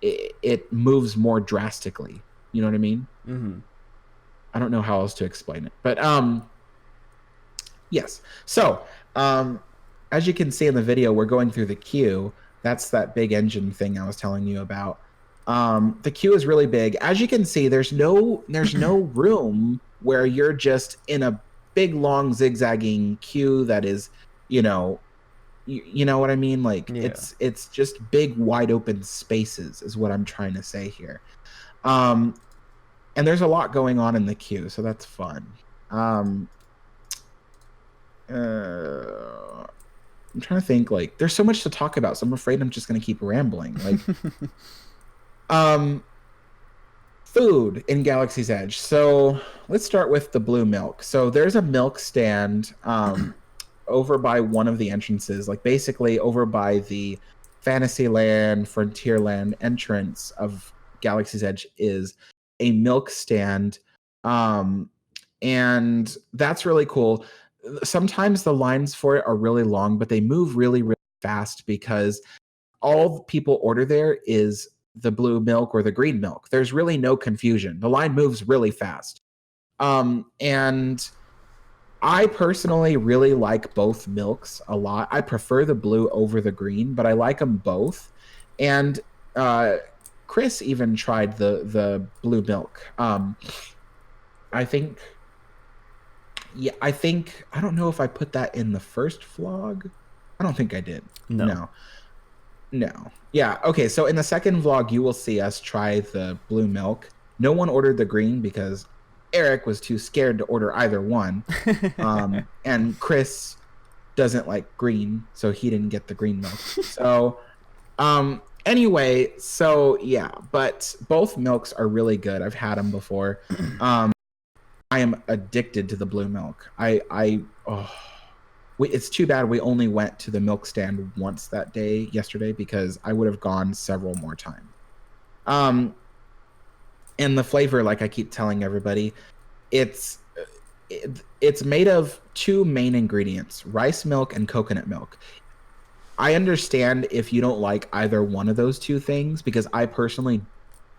it moves more drastically. You know what I mean? I don't know how else to explain it, but yes. So as you can see in the video, we're going through the queue. That's that big engine thing I was telling you about. The queue is really big. As you can see, there's no room where you're just in a big long zigzagging queue that is, you know what I mean? Like it's just big wide open spaces is what I'm trying to say here. And there's a lot going on in the queue, so that's fun. I'm trying to think, like there's so much to talk about, so I'm afraid I'm just going to keep rambling. Like food in Galaxy's Edge. So let's start with the blue milk. So there's a milk stand over by one of the entrances, like basically over by the Fantasyland, Frontierland entrance of Galaxy's Edge is a milk stand. And that's really cool. Sometimes the lines for it are really long, but they move really, really fast because all people order there is the blue milk or the green milk. There's really no confusion. The line moves really fast. And I personally really like both milks a lot. I prefer the blue over the green, but I like them both. And Chris even tried the blue milk. I think I don't know if I put that in the first vlog. I don't think I did. No. Yeah. Okay. So in the second vlog, you will see us try the blue milk. No one ordered the green because Eric was too scared to order either one. And Chris doesn't like green, so he didn't get the green milk. So, anyway, so yeah, but both milks are really good. I've had them before. I am addicted to the blue milk. It's too bad we only went to the milk stand once that day yesterday because I would have gone several more times. And the flavor, like I keep telling everybody, it's made of two main ingredients, rice milk and coconut milk. I understand if you don't like either one of those two things because I personally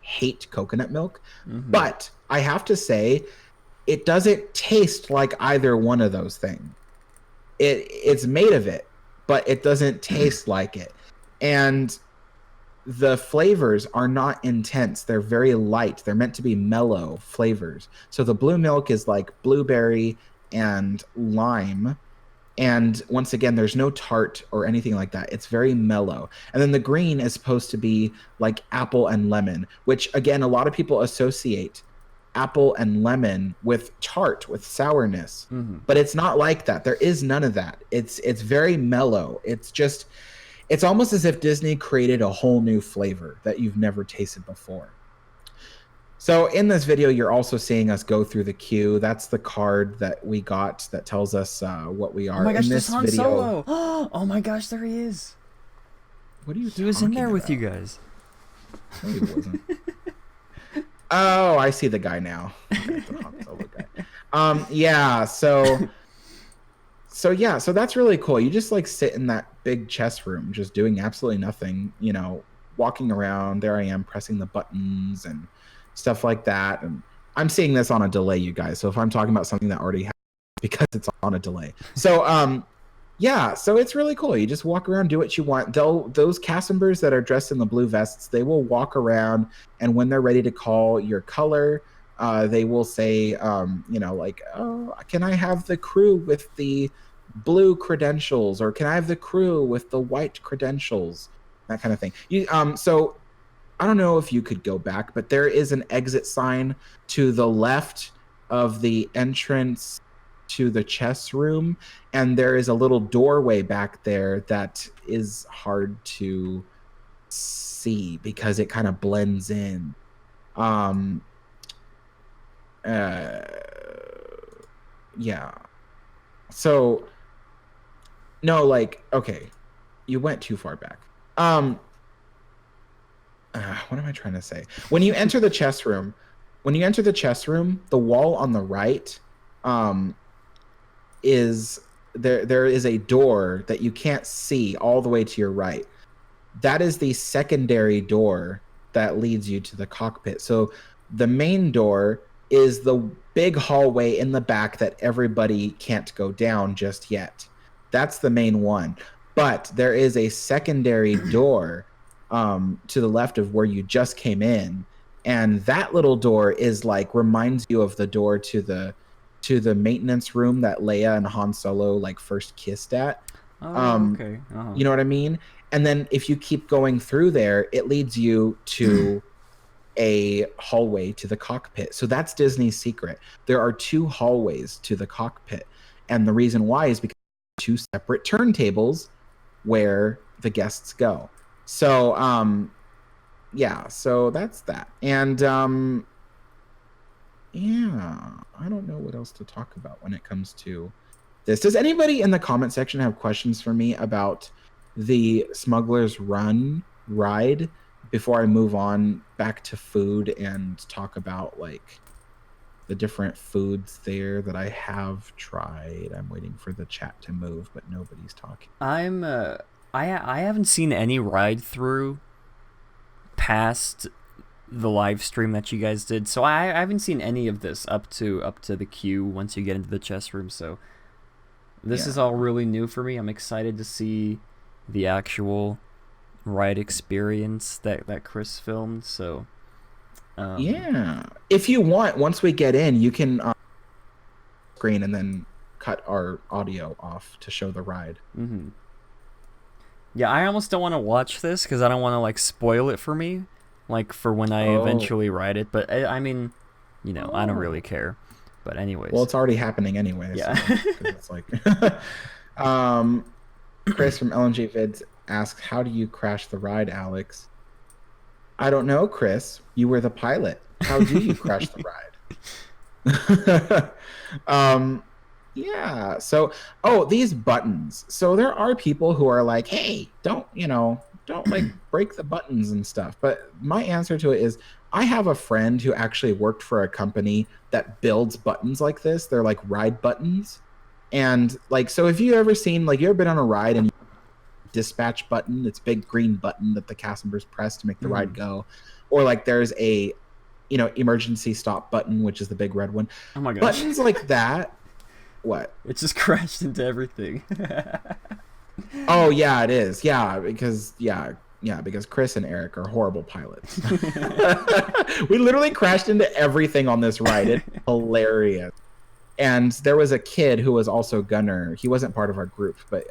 hate coconut milk, but I have to say it doesn't taste like either one of those things. It's made of it, but it doesn't taste like it. And the flavors are not intense. They're very light. They're meant to be mellow flavors. So the blue milk is like blueberry and lime. And once again, there's no tart or anything like that. It's very mellow. And then the green is supposed to be like apple and lemon, which again, a lot of people associate apple and lemon with tart, with sourness. But it's not like that. There is none of that. It's very mellow. It's almost as if Disney created a whole new flavor that you've never tasted before. So in this video, you're also seeing us go through the queue. That's the card that we got that tells us what we are. Oh my gosh, in this this Han video. Solo! Oh my gosh, there he is. What are you? He was in there talking with you about? guys. No, he wasn't. Oh, I see the guy now. Okay, the Han Solo guy. Yeah. So that's really cool. You just like sit in that big chess room, just doing absolutely nothing. You know, walking around. There I am pressing the buttons and stuff like that. And I'm seeing this on a delay, you guys. So if I'm talking about something that already happened, because it's on a delay. So yeah, so it's really cool. You just walk around, do what you want. Those cast members that are dressed in the blue vests, they will walk around, and when they're ready to call your color, they will say, you know, like, oh, can I have the crew with the blue credentials, or can I have the crew with the white credentials? That kind of thing. So I don't know if you could go back, but there is an exit sign to the left of the entrance to the chess room, and there is a little doorway back there that is hard to see because it kind of blends in. Yeah. So no, like, okay, you went too far back. What am I trying to say? When you enter the chess room, the wall on the right is there is a door that you can't see all the way to your right. That is the secondary door that leads you to the cockpit. So the main door is the big hallway in the back that everybody can't go down just yet. That's the main one. But there is a secondary door to the left of where you just came in, and that little door is like reminds you of the door to the maintenance room that Leia and Han Solo like first kissed at. Okay. You know what I mean? And then if you keep going through there, it leads you to a hallway to the cockpit. So that's Disney's secret. There are two hallways to the cockpit, and the reason why is because two separate turntables where the guests go. So yeah, so that's that. And yeah, I don't know what else to talk about when it comes to this. Does anybody in the comment section have questions for me about the Smuggler's Run ride before I move on back to food and talk about like the different foods there that I have tried? I'm waiting for the chat to move, but nobody's talking. I haven't seen any ride through past the live stream that you guys did, so I haven't seen any of this up to the queue once you get into the chess room. So this is all really new for me. I'm excited to see the actual ride experience that Chris filmed. So yeah, if you want, once we get in, you can screen and then cut our audio off to show the ride. Mm-hmm. Yeah, I almost don't want to watch this because I don't want to like spoil it for me, like for when I eventually ride it. But I mean, you know, I don't really care. But anyways, well, it's already happening anyway. Yeah. So, 'cause it's like, Chris from LNG Vids asks, "How do you crash the ride, Alex?" I don't know, Chris. You were the pilot. How do you crash the ride? Yeah. So, these buttons. So there are people who are like, "Hey, don't like break the buttons and stuff." But my answer to it is, I have a friend who actually worked for a company that builds buttons like this. They're like ride buttons. And like, so if you ever seen, like, you ever been on a ride and dispatch button, it's a big green button that the cast members press to make the ride go, or like there's a emergency stop button, which is the big red one. Oh my gosh. Buttons like that. What? It just crashed into everything. Oh yeah, it is. Yeah, because Chris and Eric are horrible pilots. We literally crashed into everything on this ride. It's hilarious. And there was a kid who was also gunner. He wasn't part of our group, but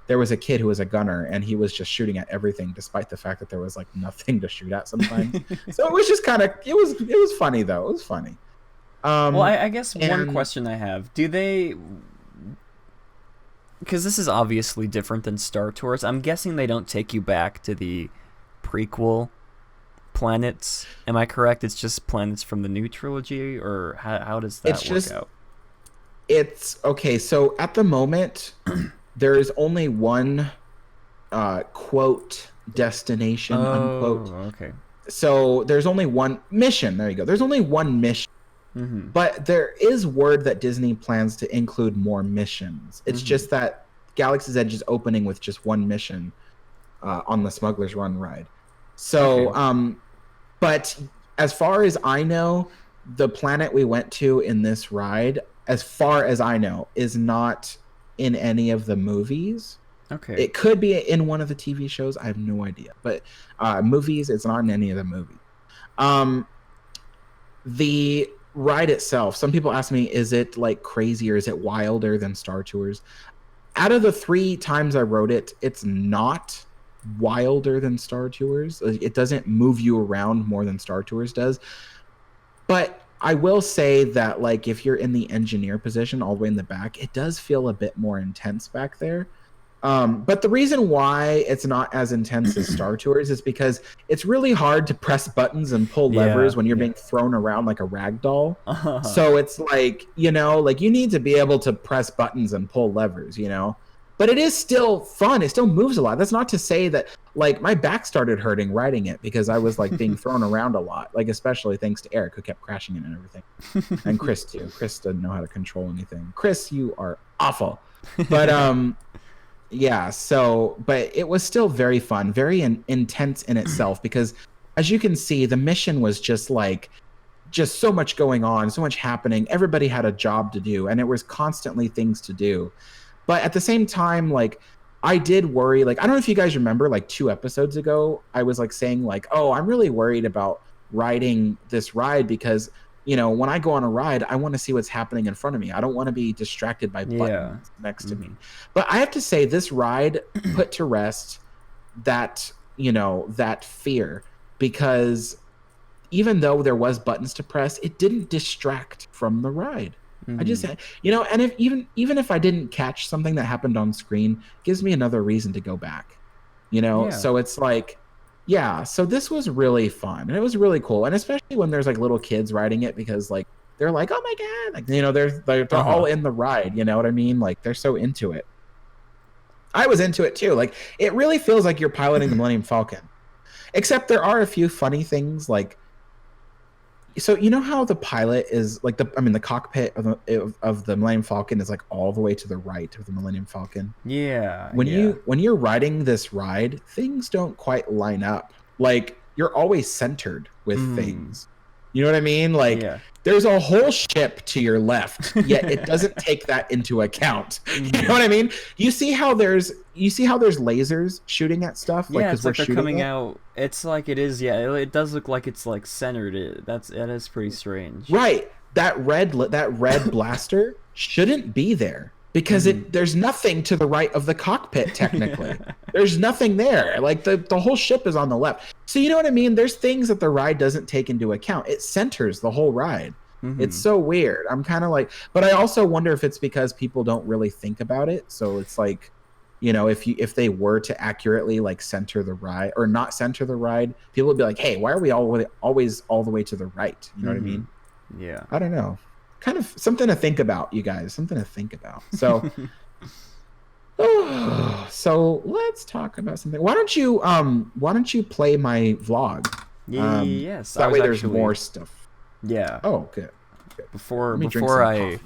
there was a kid who was a gunner, and he was just shooting at everything, despite the fact that there was like nothing to shoot at sometimes. So it was just kind of it was funny though. It was funny. Well, I guess one question I have: do they? Because this is obviously different than Star Tours. I'm guessing they don't take you back to the prequel planets. Am I correct? It's just planets from the new trilogy, or how does that work out? It's okay. So at the moment, there is only one quote destination unquote. Okay. So there's only one mission. There you go. There's only one mission. Mm-hmm. But there is word that Disney plans to include more missions. It's just that Galaxy's Edge is opening with just one mission on the Smuggler's Run ride. So, but as far as I know, the planet we went to in this ride, as far as I know, is not in any of the movies. Okay. It could be in one of the TV shows. I have no idea. But movies, it's not in any of the movies. The ride itself, some people ask me, is it like crazy or is it wilder than Star Tours? Out of the 3 times I rode it, it's not wilder than Star Tours. It doesn't move you around more than Star Tours does. But I will say that, like, if you're in the engineer position all the way in the back, it does feel a bit more intense back there. But the reason why it's not as intense as Star Tours is because it's really hard to press buttons and pull levers when you're being thrown around like a rag doll. So it's like, like you need to be able to press buttons and pull levers, But it is still fun. It still moves a lot. That's not to say that, like, my back started hurting riding it because I was like being thrown around a lot, like especially thanks to Eric, who kept crashing it and everything. And Chris too. Chris doesn't know how to control anything. Chris, you are awful. But yeah, so, but it was still very fun, very intense in itself, because as you can see, the mission was just so much going on, so much happening. Everybody had a job to do, and it was constantly things to do. But at the same time, like, I did worry, like, I don't know if you guys remember, like 2 episodes ago, I was like saying like, oh, I'm really worried about riding this ride because, when I go on a ride, I want to see what's happening in front of me. I don't want to be distracted by buttons next to me. But I have to say, this ride put to rest that, that fear, because even though there was buttons to press, it didn't distract from the ride. I just, and if even if I didn't catch something that happened on screen, it gives me another reason to go back, So it's like, so this was really fun, and it was really cool, and especially when there's like little kids riding it, because like they're like, oh my god, like they're all in the ride, you know what I mean? Like they're so into it. I was into it too. Like it really feels like you're piloting the Millennium Falcon, except there are a few funny things, like, so how the pilot is like the cockpit of the Millennium Falcon is like all the way to the right of the Millennium Falcon. Yeah. When you're riding this ride, things don't quite line up. Like you're always centered with things. You know what I mean? Like Yeah. there's a whole ship to your left, yet it doesn't take that into account. You know what I mean? You see how there's lasers shooting at stuff? Yeah, it's like we're they're coming it? out. It's like it is. Yeah, it does look like it's like centered. That is pretty strange. Right. That red blaster shouldn't be there because there's nothing to the right of the cockpit technically. There's nothing there. Like the whole ship is on the left. So you know what I mean? There's things that the ride doesn't take into account. It centers the whole ride. It's so weird. I'm kind of like, but I also wonder if it's because people don't really think about it. So it's like, you know, if they were to accurately like center the ride or not center the ride, people would be like, hey, why are we always all the way to the right? You know what I mean? Yeah. I don't know. Kind of something to think about, you guys. Something to think about. So, so let's talk about something. Why don't you play my vlog? Yes. That way there's more stuff. Yeah. Oh, good. Before drink some I coffee.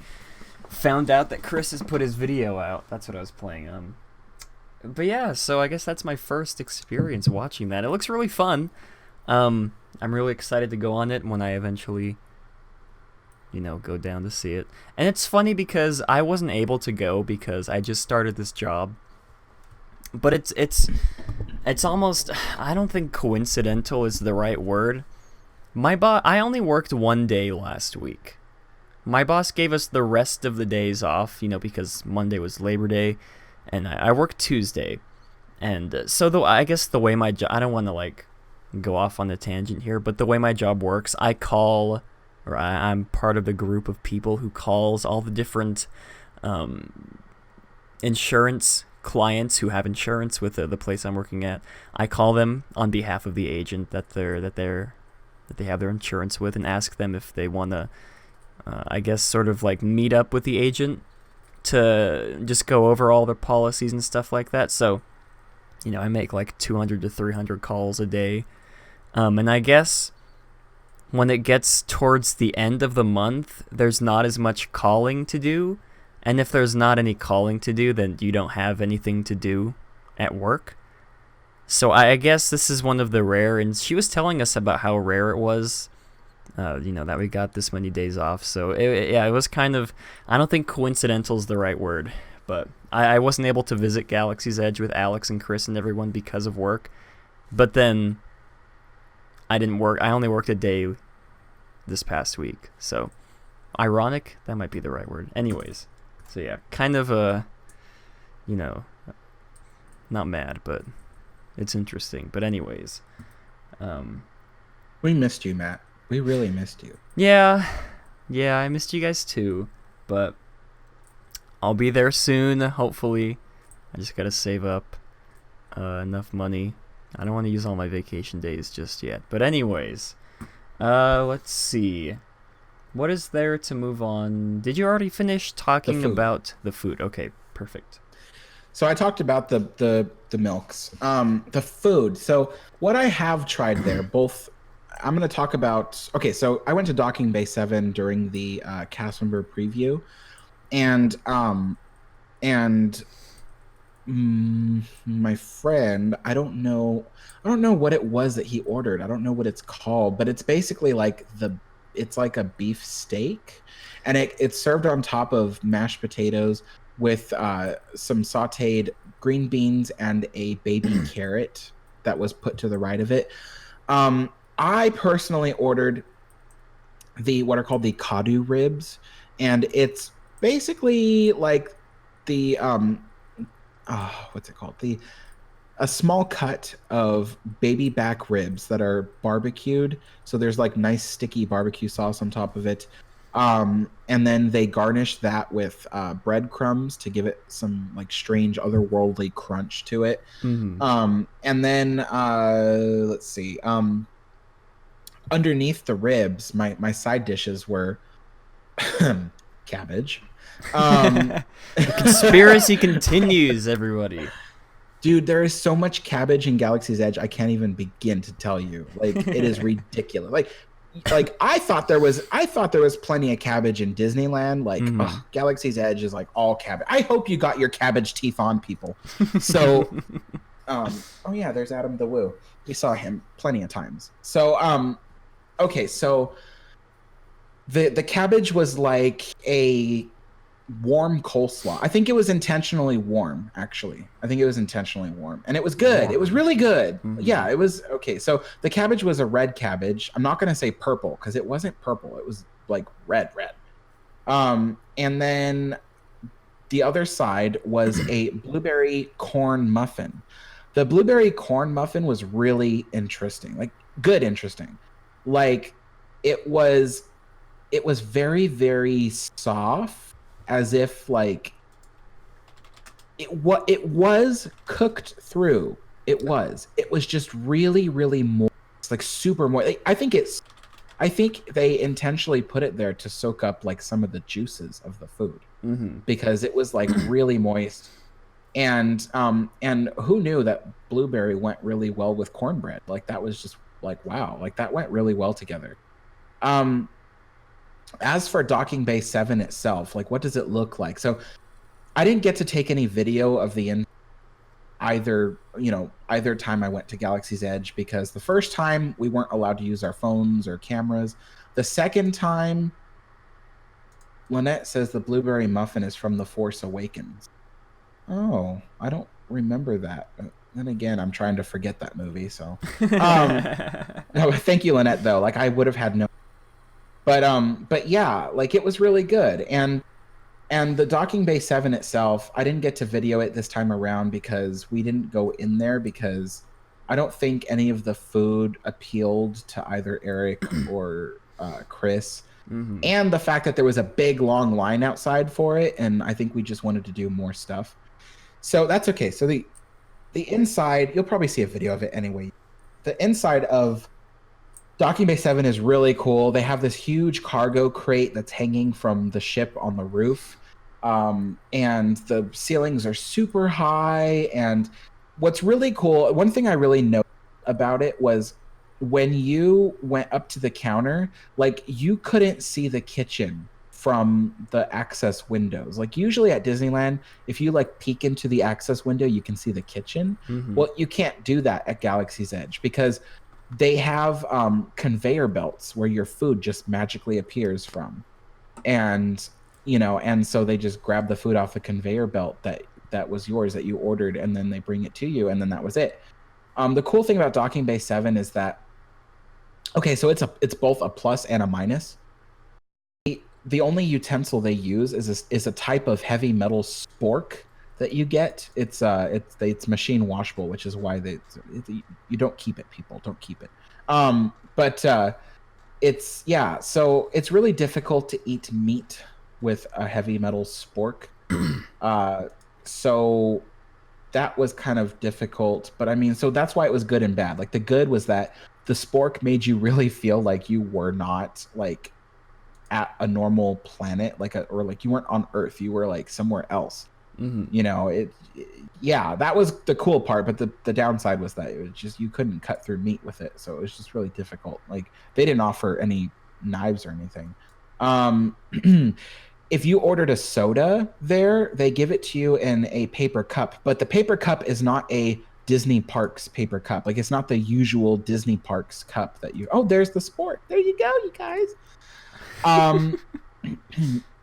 found out that Chris has put his video out, that's what I was playing. But yeah, so I guess that's my first experience watching that. It looks really fun. I'm really excited to go on it when I eventually, you know, go down to see it. And it's funny because I wasn't able to go because I just started this job. But it's almost, I don't think coincidental is the right word. I only worked one day last week. My boss gave us the rest of the days off, you know, because Monday was Labor Day, and I worked Tuesday. And so I guess the way my job, I don't want to like go off on a tangent here, but the way my job works, I'm part of the group of people who calls all the different insurance clients who have insurance with the place I'm working at. I call them on behalf of the agent that they have their insurance with and ask them if they want to, I guess, sort of like meet up with the agent to just go over all their policies and stuff like that. So, you know, I make like 200 to 300 calls a day. And I guess when it gets towards the end of the month, there's not as much calling to do. And if there's not any calling to do, then you don't have anything to do at work. So I guess this is one of the rare, and she was telling us about how rare it was, you know, that we got this many days off. So it was kind of, I don't think coincidental is the right word, but I wasn't able to visit Galaxy's Edge with Alex and Chris and everyone because of work. But then I only worked a day this past week. So ironic, that might be the right word. Anyways, so yeah, kind of you know, not mad, but it's interesting. But anyways, We missed you, Matt. We really missed you. yeah, I missed you guys too, but I'll be there soon, hopefully. I just gotta save up enough money. I don't want to use all my vacation days just yet. But anyways, let's see. What is there to move on? Did you already finish talking about the food? Okay, perfect. So I talked about the milks, the food. So what I have tried there, both, I'm going to talk about. Okay, so I went to Docking Bay 7 during the cast member preview, and my friend, I don't know what it was that he ordered. I don't know what it's called, but it's basically like it's like a beef steak, and it's served on top of mashed potatoes with some sautéed green beans and a baby carrot that was put to the right of it. I personally ordered what are called the kadu ribs, and it's basically like the what's it called? A small cut of baby back ribs that are barbecued. So there's like nice sticky barbecue sauce on top of it. And then they garnish that with breadcrumbs to give it some like strange otherworldly crunch to it. Mm-hmm. And then let's see. Underneath the ribs, my side dishes were cabbage. The conspiracy continues, everybody. Dude, there is so much cabbage in Galaxy's Edge, I can't even begin to tell you. Like, it is ridiculous. Like I thought there was plenty of cabbage in Disneyland. Like, Galaxy's Edge is like all cabbage. I hope you got your cabbage teeth on, people. So Oh yeah, there's Adam the Woo. We saw him plenty of times. So okay, so the cabbage was like a warm coleslaw. I think it was intentionally warm, actually. I think it was intentionally warm. And it was good. Warm. It was really good. Mm-hmm. Yeah, it was okay. So the cabbage was a red cabbage. I'm not gonna say purple because it wasn't purple. It was like red. And then the other side was a blueberry corn muffin. The blueberry corn muffin was really interesting. Like good interesting. Like it was very, very soft, as if like it was cooked through. It was just really, really moist, like super moist. I think they intentionally put it there to soak up like some of the juices of the food, because it was like really moist. And who knew that blueberry went really well with cornbread? Like that was just like wow, like that went really well together. As for Docking Bay 7 itself, like what does it look like? So I didn't get to take any video of the either time I went to Galaxy's Edge, because the first time we weren't allowed to use our phones or cameras. The second time, Lynette says the blueberry muffin is from The Force Awakens. Oh, I don't remember that. Then again, I'm trying to forget that movie. So, no, thank you, Lynette. Though, like I would have had no. But yeah, like it was really good. And the Docking Bay 7 itself, I didn't get to video it this time around because we didn't go in there, because I don't think any of the food appealed to either Eric or Chris. And the fact that there was a big long line outside for it, and I think we just wanted to do more stuff. So that's okay. So the inside, you'll probably see a video of it anyway. The inside of Docking Bay 7 is really cool. They have this huge cargo crate that's hanging from the ship on the roof. And the ceilings are super high. And what's really cool, one thing I really noticed about it was when you went up to the counter, like you couldn't see the kitchen from the access windows. Like usually at Disneyland, if you like peek into the access window, you can see the kitchen. Well, you can't do that at Galaxy's Edge because they have conveyor belts where your food just magically appears from. And so they just grab the food off the conveyor belt that was yours, that you ordered, and then they bring it to you, and then that was it. The cool thing about Docking Bay 7 is that, okay, so it's both a plus and a minus. The only utensil they use is a type of heavy metal spork that you get. It's machine washable, which is why you don't keep it. People don't keep it. So it's really difficult to eat meat with a heavy metal spork. So that was kind of difficult, but I mean, so that's why it was good and bad. Like the good was that the spork made you really feel like you were not like at a normal planet, or like you weren't on Earth, you were like somewhere else. That was the cool part, but the downside was that it was just, you couldn't cut through meat with it, so it was just really difficult. Like they didn't offer any knives or anything. If you ordered a soda there, they give it to you in a paper cup, but the paper cup is not a Disney Parks paper cup. Like it's not the usual Disney Parks cup that there's the sport. There you go, you guys.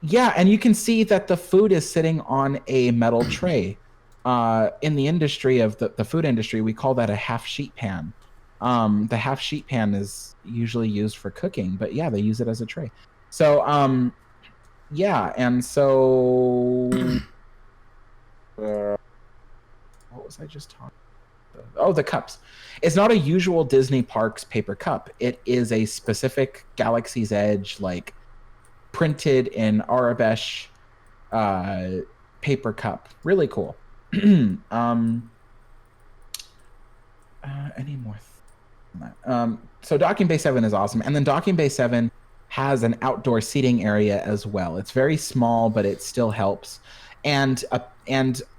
Yeah, and you can see that the food is sitting on a metal tray. In the industry of the food industry, we call that a half sheet pan. The half sheet pan is usually used for cooking, but yeah, they use it as a tray. So, yeah, and so what was I just talking about? Oh, the cups. It's not a usual Disney Parks paper cup. It is a specific Galaxy's Edge, like printed in Arabesh paper cup. Really cool. Any more? So Docking Bay 7 is awesome. And then Docking Bay 7 has an outdoor seating area as well. It's very small, but it still helps. And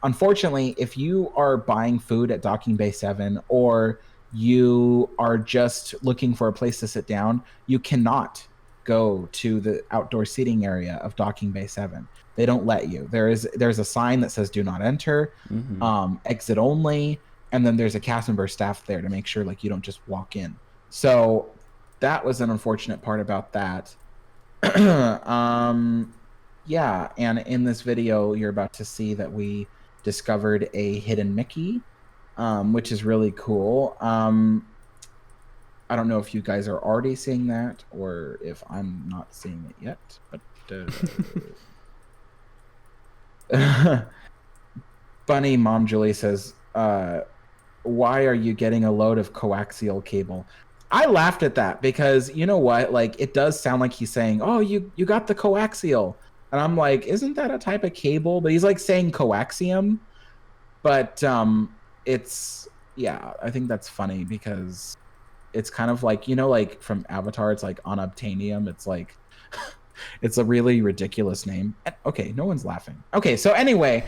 unfortunately, if you are buying food at Docking Bay 7 or you are just looking for a place to sit down, you cannot go to the outdoor seating area of Docking Bay 7. They don't let you. There's a sign that says "Do not enter," exit only. and then there's a cast member staff there to make sure like you don't just walk in. So that was an unfortunate part about that. Yeah, and in this video you're about to see that we discovered a hidden Mickey, which is really cool. I don't know if you guys are already seeing that or if I'm not seeing it yet, but Bunny Mom Julie says, why are you getting a load of coaxial cable? I laughed at that because you know what? Like it does sound like he's saying, "Oh, you got the coaxial," and I'm like, "Isn't that a type of cable?" But he's like saying coaxium, but it's yeah. I think that's funny because it's kind of like like from Avatar, it's like unobtainium. It's like it's a really ridiculous name. Okay, no one's laughing. Okay, so anyway,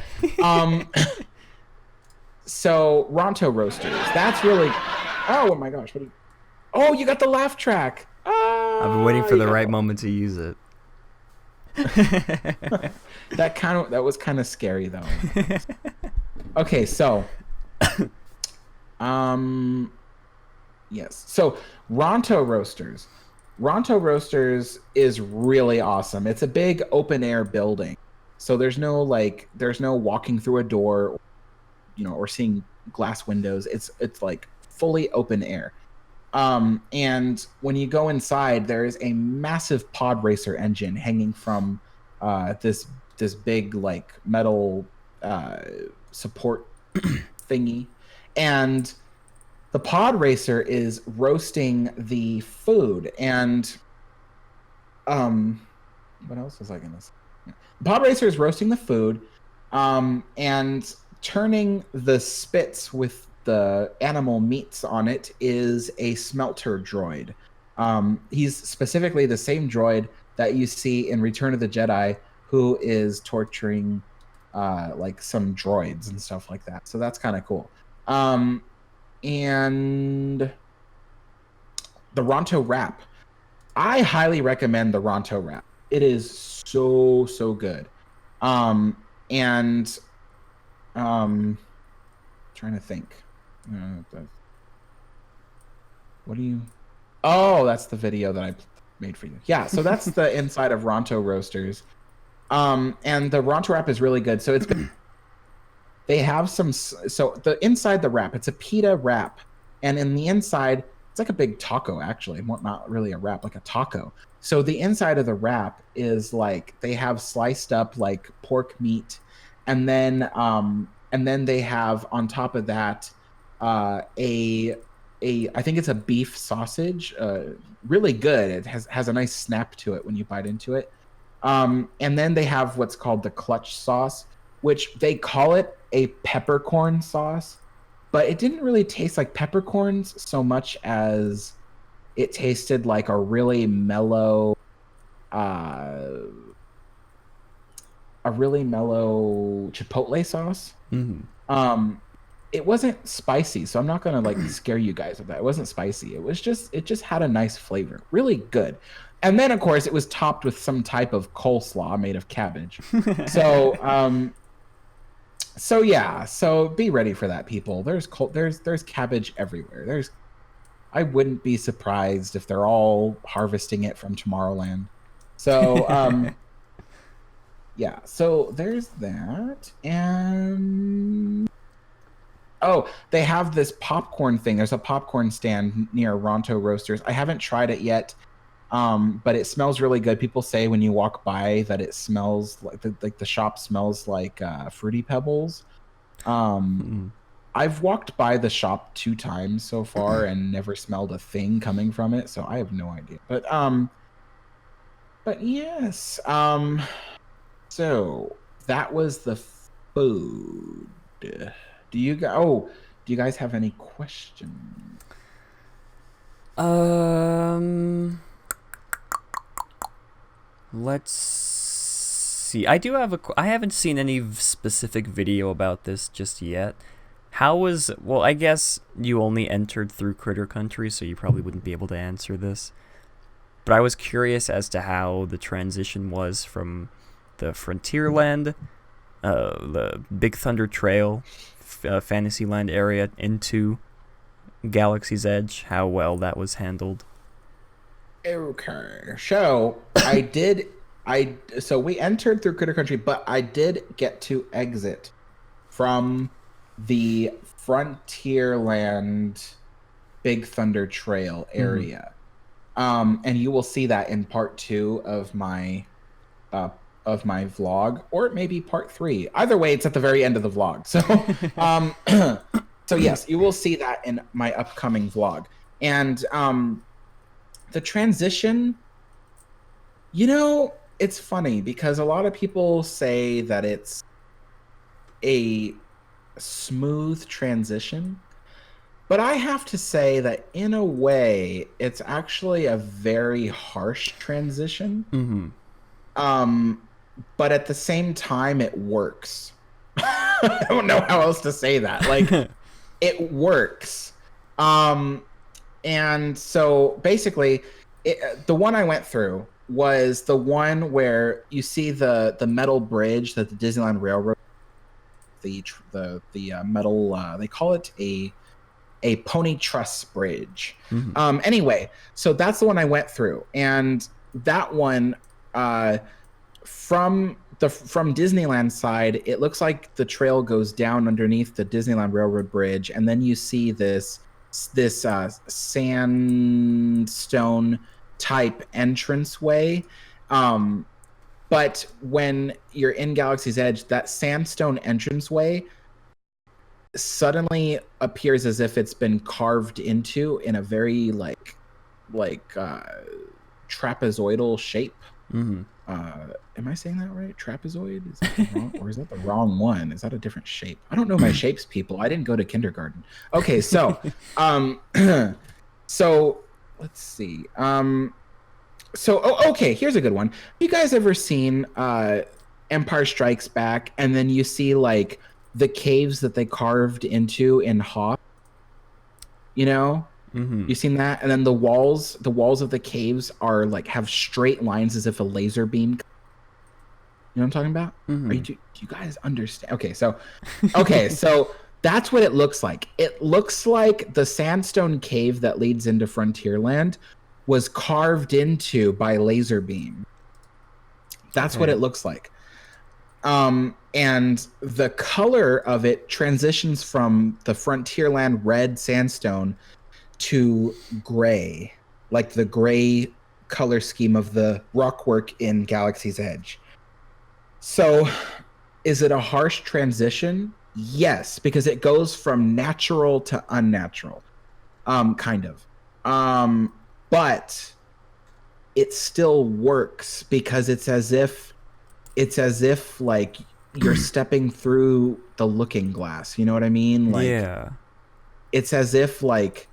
so Ronto Roasters. That's really. Oh my gosh! Oh, you got the laugh track. I've been waiting for the right moment to use it. That was kind of scary though. Okay, so yes. So Ronto Roasters. Ronto Roasters is really awesome. It's a big open air building. So there's no walking through a door, or seeing glass windows. It's like fully open air. And when you go inside, there is a massive pod racer engine hanging from this big like metal support thingy, and the pod racer is roasting the food. And what else was I gonna say? The pod racer is roasting the food, and turning the spits with the animal meats on it is a smelter droid. He's specifically the same droid that you see in Return of the Jedi, who is torturing like some droids and stuff like that. So that's kind of cool. And the Ronto wrap. I highly recommend the Ronto wrap. It is so good. And trying to think. What do you? Oh, that's the video that I made for you. Yeah, so that's the inside of Ronto Roasters. And the Ronto wrap is really good. So it's they have some. So the inside the wrap, it's a pita wrap, and in the inside, it's like a big taco actually, not really a wrap, like a taco. So the inside of the wrap is like they have sliced up like pork meat, and then they have on top of that I think it's a beef sausage, really good. It has a nice snap to it when you bite into it. And then they have what's called the clutch sauce, which they call it a peppercorn sauce, but it didn't really taste like peppercorns so much as it tasted like a really mellow chipotle sauce. Mm-hmm. It wasn't spicy, so I'm not gonna like scare you guys with that. It wasn't spicy. It just had a nice flavor, really good. And then of course it was topped with some type of coleslaw made of cabbage. So yeah, so be ready for that, people. There's cabbage everywhere. I wouldn't be surprised if they're all harvesting it from Tomorrowland. So yeah, so there's that. And oh, they have this popcorn thing. There's a popcorn stand near Ronto Roasters. I haven't tried it yet, but it smells really good. People say when you walk by that it smells like the shop smells like Fruity Pebbles. I've walked by the shop 2 times so far and never smelled a thing coming from it, so I have no idea. But yes. So that was the food. Do you guys have any questions? Let's see. I haven't seen any specific video about this just yet. Well, I guess you only entered through Critter Country, so you probably wouldn't be able to answer this. But I was curious as to how the transition was from the Frontierland the Big Thunder Trail, Fantasyland area into Galaxy's Edge, how well that was handled. Okay, so so we entered through Critter Country, but I did get to exit from the Frontierland Big Thunder Trail area. And you will see that in part 2 of my vlog, or maybe part 3. Either way, it's at the very end of the vlog. So so yes, you will see that in my upcoming vlog. And the transition, it's funny because a lot of people say that it's a smooth transition, but I have to say that in a way, it's actually a very harsh transition. But at the same time, it works. I don't know how else to say that. Like, it works. And so basically, the one I went through was the one where you see the metal bridge that the Disneyland Railroad, the metal, they call it a pony truss bridge. Anyway, so that's the one I went through, and that one, from Disneyland side, it looks like the trail goes down underneath the Disneyland Railroad bridge, and then you see this sandstone type entranceway. But when you're in Galaxy's Edge, that sandstone entranceway suddenly appears as if it's been carved into in a very like trapezoidal shape. Am I saying that right? Trapezoid? Is that the wrong, or is that the wrong one? Is that a different shape? I don't know my shapes, people. I didn't go to kindergarten. Okay, so so let's see. Okay, here's a good one. Have you guys ever seen Empire Strikes Back, and then you see like the caves that they carved into in Hoth? You seen that? And then the walls of the caves are like have straight lines as if a laser beam. You know what I'm talking about? Do you guys understand? Okay, so that's what it looks like. It looks like the sandstone cave that leads into Frontierland was carved into by laser beam. That's what it looks like. And the color of it transitions from the Frontierland red sandstone to gray, like the gray color scheme of the rockwork in Galaxy's Edge. So, is it a harsh transition? Yes, because it goes from natural to unnatural, kind of. But it still works because it's as if like you're stepping through the looking glass. You know what I mean? Like, yeah. It's as if like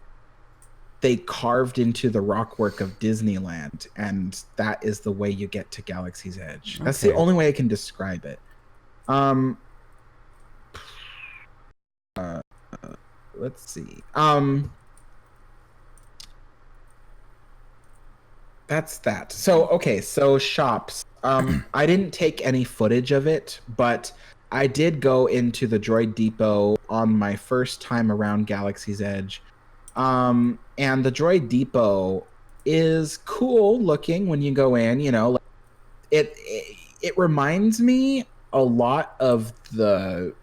they carved into the rockwork of Disneyland, and that is the way you get to Galaxy's Edge. That's the only way I can describe it. Let's see. That's that. So shops. I didn't take any footage of it, but I did go into the Droid Depot on my first time around Galaxy's Edge. And the Droid Depot is cool looking when you go in, it reminds me a lot of the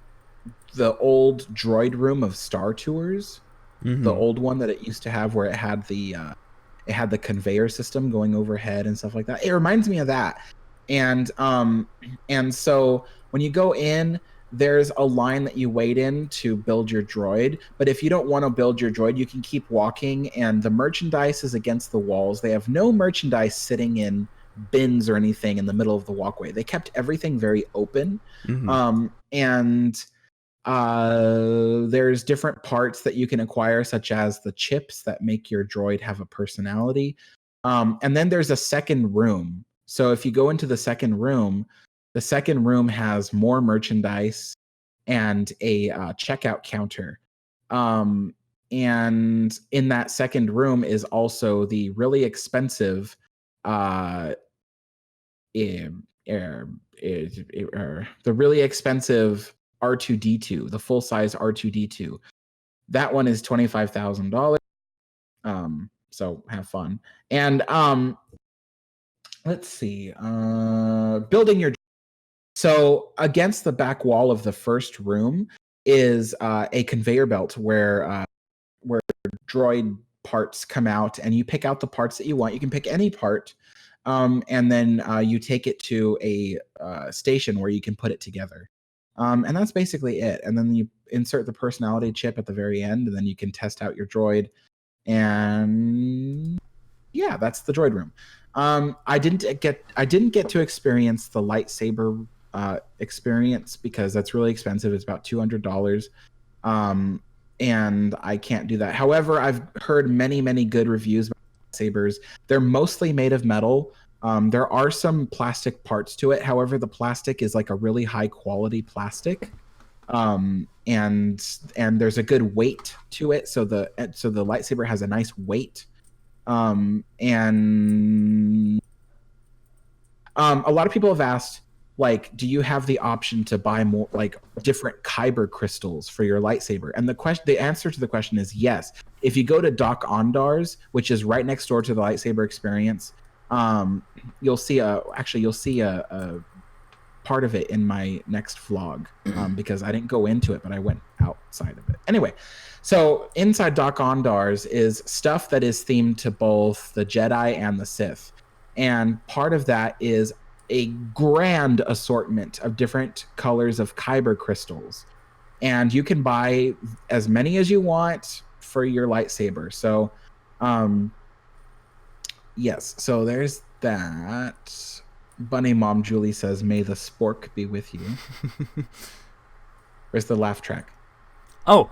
old droid room of Star Tours, the old one that it used to have where it had the conveyor system going overhead and stuff like that. It reminds me of that. And so when you go in, there's a line that you wait in to build your droid. But if you don't want to build your droid, you can keep walking, and the merchandise is against the walls. They have no merchandise sitting in bins or anything in the middle of the walkway. They kept everything very open. And there's different parts that you can acquire, such as the chips that make your droid have a personality. And then there's a second room. So if you go into the second room has more merchandise and a checkout counter. And in that second room is also the really expensive the really expensive R2D2, the full size R2D2. That one is $25,000. So have fun. And let's see. Building your. So against the back wall of the first room is a conveyor belt where droid parts come out, and you pick out the parts that you want. You can pick any part, and then you take it to a station where you can put it together. And that's basically it. And then you insert the personality chip at the very end, and then you can test out your droid. And yeah, that's the droid room. I didn't get to experience the lightsaber experience because that's really expensive. It's about $200. And I can't do that. However, I've heard many good reviews about lightsabers. They're mostly made of metal. There are some plastic parts to it. However, the plastic is like a really high quality plastic. And there's a good weight to it. So the lightsaber has a nice weight. And a lot of people have asked, like, do you have the option to buy more, like, different kyber crystals for your lightsaber? And the answer to the question is yes. If you go to Doc Ondar's, which is right next door to the lightsaber experience, you'll see a part of it in my next vlog, because I didn't go into it, but I went outside of it. Anyway, so inside Doc Ondar's is stuff that is themed to both the Jedi and the Sith. And part of that is a grand assortment of different colors of kyber crystals. And you can buy as many as you want for your lightsaber. So, yes, so there's that. Bunny Mom Julie says, "May the spork be with you." Where's the laugh track? Oh.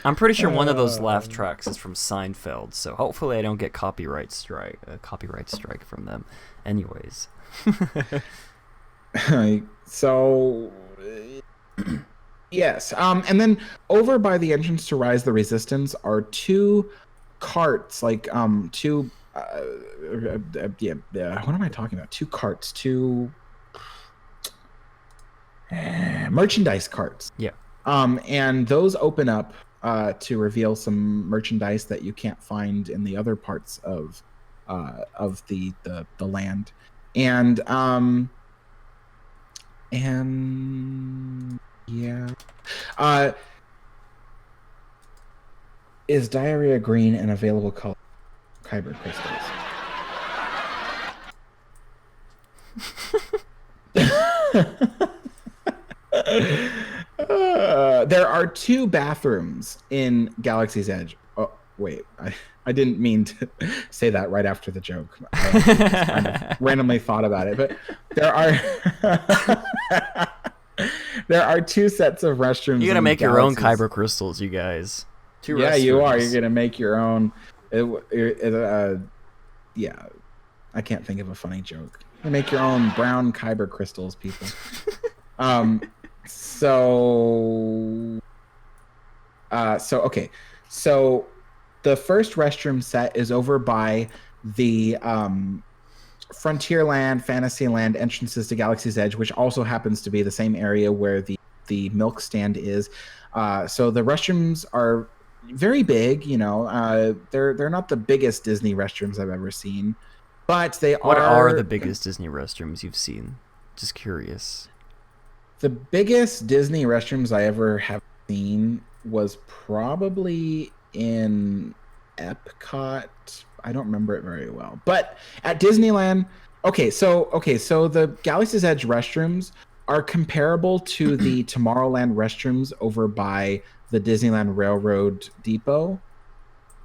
I'm pretty sure one of those laugh tracks is from Seinfeld, so hopefully I don't get copyright strike from them. Anyways. So yes, and then over by the entrance to Rise the Resistance are two carts, like what am I talking about? Two carts, merchandise carts. Yeah. And those open up to reveal some merchandise that you can't find in the other parts of the land. And yeah. Is diarrhea green an available color? Kyber crystals. There are two bathrooms in Galaxy's Edge. Oh, wait. I didn't mean to say that right after the joke. I just kind of randomly thought about it. But there are two sets of restrooms. You gotta make your own kyber crystals, you guys. Yeah, you are. You're gonna make your own. Yeah. I can't think of a funny joke. You make your own brown kyber crystals, people. So okay. So the first restroom set is over by the Frontierland, Fantasyland entrances to Galaxy's Edge, which also happens to be the same area where the milk stand is. So the restrooms are very big, they're not the biggest Disney restrooms I've ever seen, but they are. What are the biggest Disney restrooms you've seen? Just curious. The biggest Disney restrooms I ever have seen was probably in Epcot. I don't remember it very well, but at Disneyland. So the Galaxy's Edge restrooms are comparable to the Tomorrowland restrooms over by the Disneyland Railroad Depot.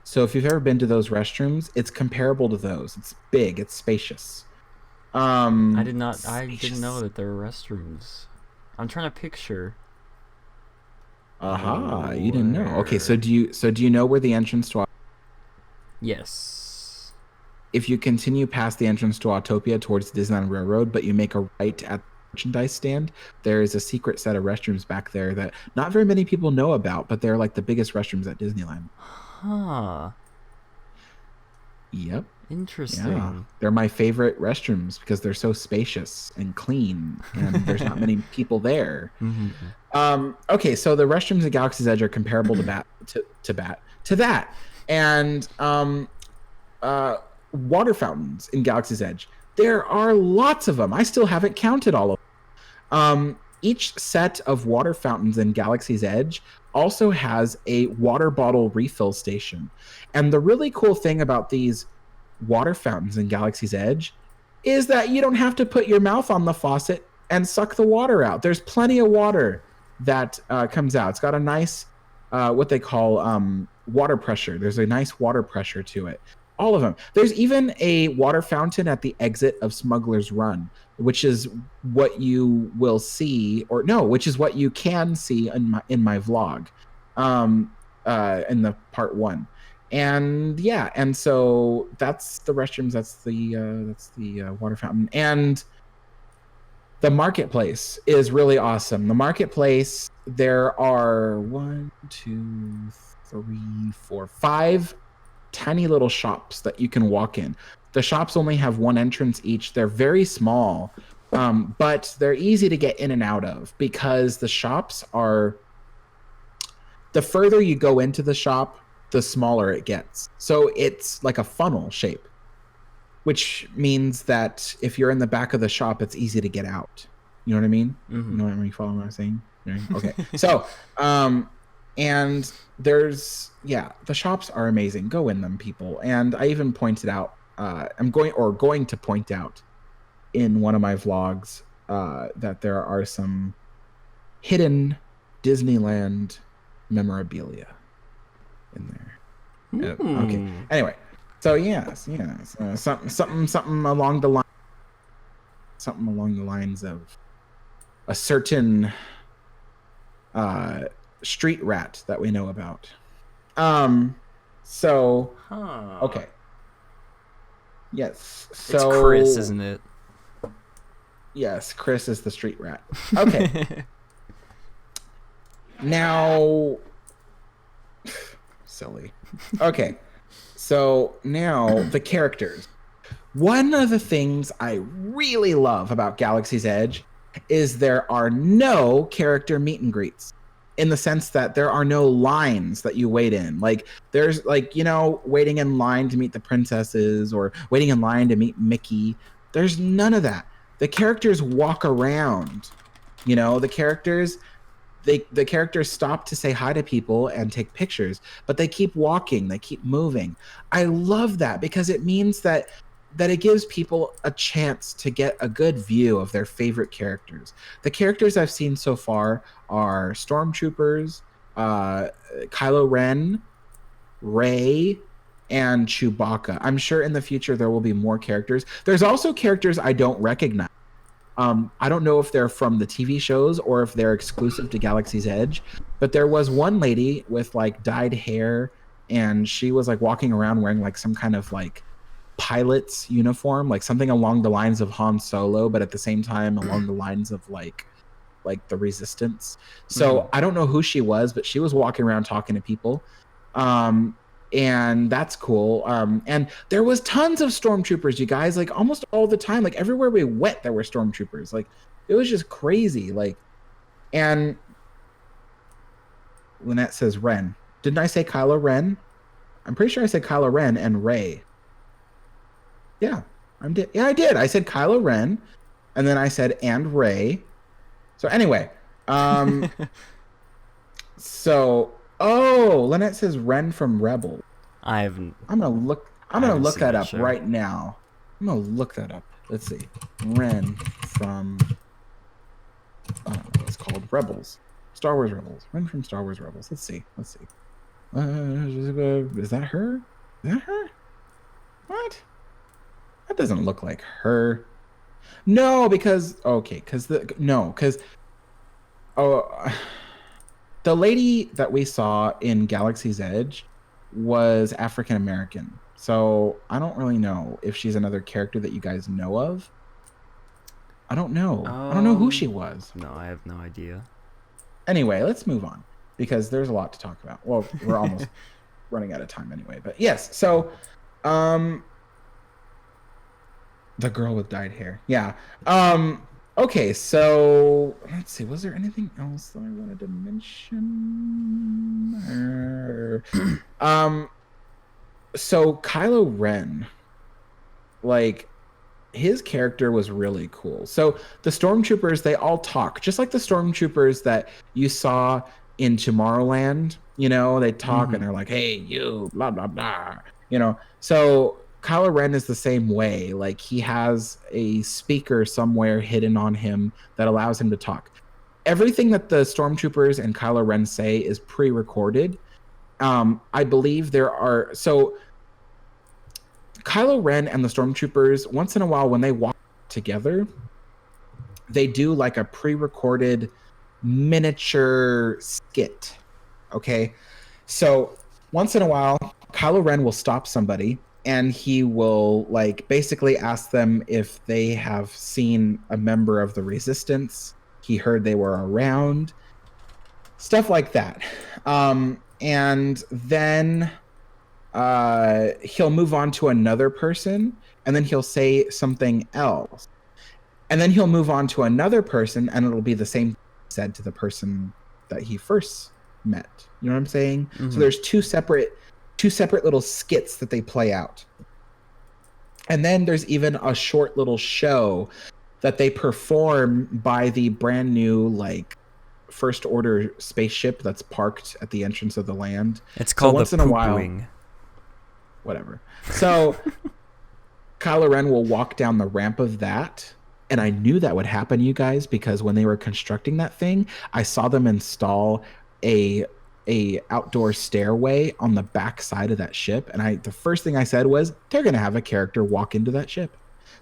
So if you've ever been to those restrooms, it's comparable to those. It's big. It's spacious. I didn't know that there were restrooms. I'm trying to picture. You didn't know. Okay, so do you know where the entrance to? Yes. If you continue past the entrance to Autopia towards Disneyland Railroad, but you make a right at the merchandise stand, there is a secret set of restrooms back there that not very many people know about, but they're like the biggest restrooms at Disneyland. Huh. Yep. Interesting. Yeah. They're my favorite restrooms because they're so spacious and clean, and there's not many people there. Okay, so the restrooms at Galaxy's Edge are comparable to that, and water fountains in Galaxy's Edge. There are lots of them. I still haven't counted all of them. Each set of water fountains in Galaxy's Edge also has a water bottle refill station. And the really cool thing about these water fountains in Galaxy's Edge is that you don't have to put your mouth on the faucet and suck the water out. There's plenty of water that comes out. It's got a nice, what they call water pressure. There's a nice water pressure to it. All of them. There's even a water fountain at the exit of Smuggler's Run, which is what you will see, or no, which is what you can see in my vlog, in the part 1. And yeah, and so that's the restrooms. That's the water fountain, and the marketplace is really awesome. The marketplace, there are 1, 2, 3, 4, 5 tiny little shops that you can walk in. The shops only have one entrance each. They're very small, but they're easy to get in and out of because the shops are, the further you go into the shop, the smaller it gets. So it's like a funnel shape, which means that if you're in the back of the shop, it's easy to get out. You know what I mean? Mm-hmm. You know what I mean? Follow what I'm saying? Okay. So, and there's, yeah, the shops are amazing. Go in them, people. And I even pointed out, I'm going to point out in one of my vlogs that there are some hidden Disneyland memorabilia in there. Okay. Anyway, so yes, something along the lines of a certain street rat that we know about. Okay. Yes. So it's Chris, isn't it? Yes, Chris is the street rat. Okay. Now, silly. Okay. So now the characters. One of the things I really love about Galaxy's Edge is there are no character meet and greets, in the sense that there are no lines that you wait in. Like there's like, waiting in line to meet the princesses or waiting in line to meet Mickey. There's none of that. The characters walk around, the characters stop to say hi to people and take pictures, but they keep walking, they keep moving. I love that because it means that it gives people a chance to get a good view of their favorite characters. The characters I've seen so far are Stormtroopers, Kylo Ren, Rey, and Chewbacca. I'm sure in the future there will be more characters. There's also characters I don't recognize. I don't know if they're from the TV shows or if they're exclusive to Galaxy's Edge, but there was one lady with like dyed hair, and she was like walking around wearing like some kind of like pilot's uniform, like something along the lines of Han Solo, but at the same time along the lines of like the Resistance. So I don't know who she was, but she was walking around talking to people. And that's cool. And there was tons of stormtroopers, you guys, like almost all the time. Like everywhere we went, there were stormtroopers. Like it was just crazy. Like, and Lynette says Ren. Didn't I say Kylo Ren? I'm pretty sure I said Kylo Ren and Rey. Yeah, I did. I said Kylo Ren, and then I said and Rey. So anyway, Lynette says Ren from Rebel. I'm gonna look that up right now. I'm gonna look that up. Let's see. Ren from it's called Rebels. Star Wars Rebels. Ren from Star Wars Rebels. Let's see. Is that her? What? That doesn't look like her. No, because the lady that we saw in Galaxy's Edge was African American. So I don't really know if she's another character that you guys know of. I don't know. I don't know who she was. No, I have no idea. Anyway, let's move on because there's a lot to talk about. Well, we're running out of time anyway. But yes, so the girl with dyed hair. Yeah. Okay, so let's see. Was there anything else that I wanted to mention? So Kylo Ren, like, his character was really cool. So the stormtroopers, they all talk, just like the stormtroopers that you saw in Tomorrowland. You know, they talk and they're like, "Hey, you, blah blah blah." You know, so Kylo Ren is the same way. Like, he has a speaker somewhere hidden on him that allows him to talk. Everything that the stormtroopers and Kylo Ren say is pre-recorded. I believe there are Kylo Ren and the stormtroopers, once in a while when they walk together, they do like a pre-recorded miniature skit. Okay, so once in a while, Kylo Ren will stop somebody and he will like basically ask them if they have seen a member of the Resistance. He heard they were around, stuff like that. And then he'll move on to another person, and then he'll say something else, and then he'll move on to another person, and it'll be the same said to the person that he first met. You know what I'm saying? So there's two separate little skits that they play out, and then there's even a short little show that they perform by the brand new like First Order spaceship that's parked at the entrance of the land. It's called once the in a poop while, wing. Whatever. So Kylo Ren will walk down the ramp of that, and I knew that would happen, you guys, because when they were constructing that thing, I saw them install a outdoor stairway on the back side of that ship, and the first thing I said was, they're gonna have a character walk into that ship.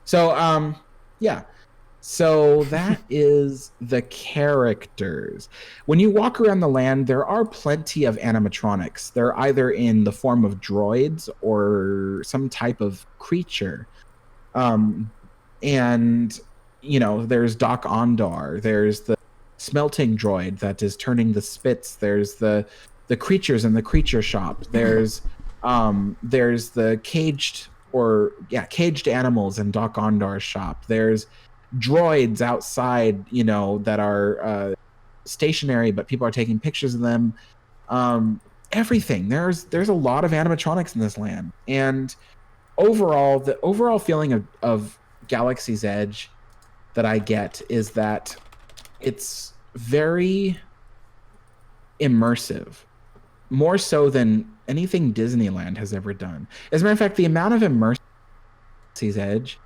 So yeah. So that is the characters. When you walk around the land, there are plenty of animatronics. They're either in the form of droids or some type of creature. And, you know, there's Doc Ondar. There's the smelting droid that is turning the spits. There's the creatures in the creature shop. There's the caged animals in Doc Ondar's shop. There's droids outside, you know, that are stationary, but people are taking pictures of them. Everything. There's a lot of animatronics in this land, and the overall feeling of Galaxy's Edge that I get is that it's very immersive, more so than anything Disneyland has ever done. As a matter of fact, the amount of immersive Galaxy's Edge,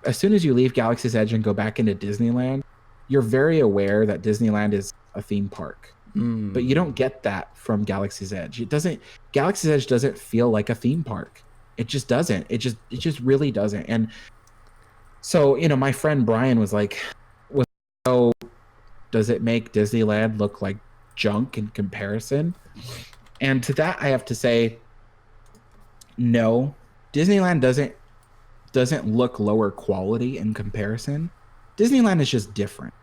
as soon as you leave Galaxy's Edge and go back into Disneyland, you're very aware that Disneyland is a theme park. But you don't get that from Galaxy's Edge. Galaxy's Edge doesn't feel like a theme park. It just doesn't. It just really doesn't. And so, you know, my friend Brian was like, so does it make Disneyland look like junk in comparison? And to that I have to say, no. Disneyland doesn't look lower quality in comparison. Disneyland is just different.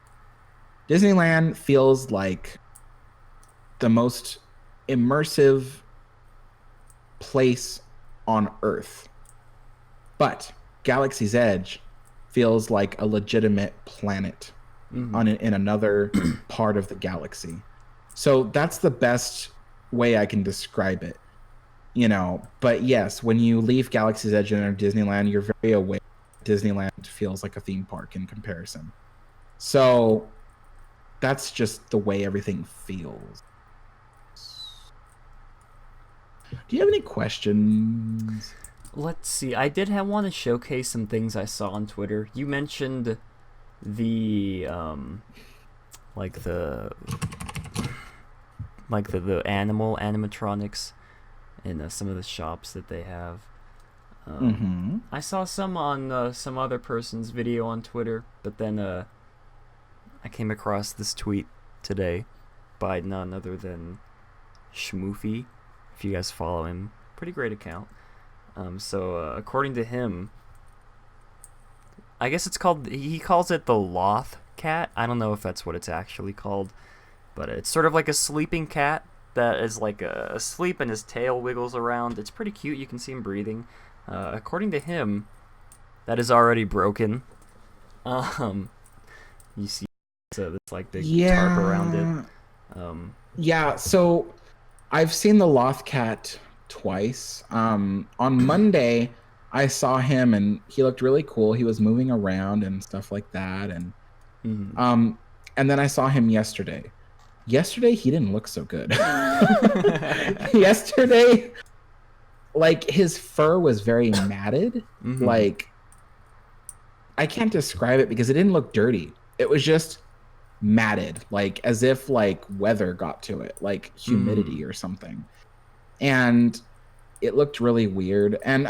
Disneyland feels like the most immersive place on Earth. But Galaxy's Edge feels like a legitimate planet in another part of the galaxy. So that's the best way I can describe it. You know, but yes, when you leave Galaxy's Edge and enter Disneyland, you're very aware Disneyland feels like a theme park in comparison. So that's just the way everything feels. Do you have any questions? Let's see. I did want to showcase some things I saw on Twitter. You mentioned the animal animatronics in some of the shops that they have. I saw some on some other person's video on Twitter, but then I came across this tweet today by none other than Schmoofy. If you guys follow him, pretty great account. So according to him, I guess he calls it the Loth cat. I don't know if that's what it's actually called, but it's sort of like a sleeping cat that is like asleep and his tail wiggles around. It's pretty cute. You can see him breathing. According to him, that is already broken. You see this like big tarp around it. Yeah, so I've seen the loth cat twice. On Monday, I saw him and he looked really cool. He was moving around and stuff like that, and and then I saw him yesterday. Yesterday, he didn't look so good. Yesterday, like his fur was very matted. Like I can't describe it because it didn't look dirty. It was just matted, like as if like weather got to it, like humidity or something. And it looked really weird. And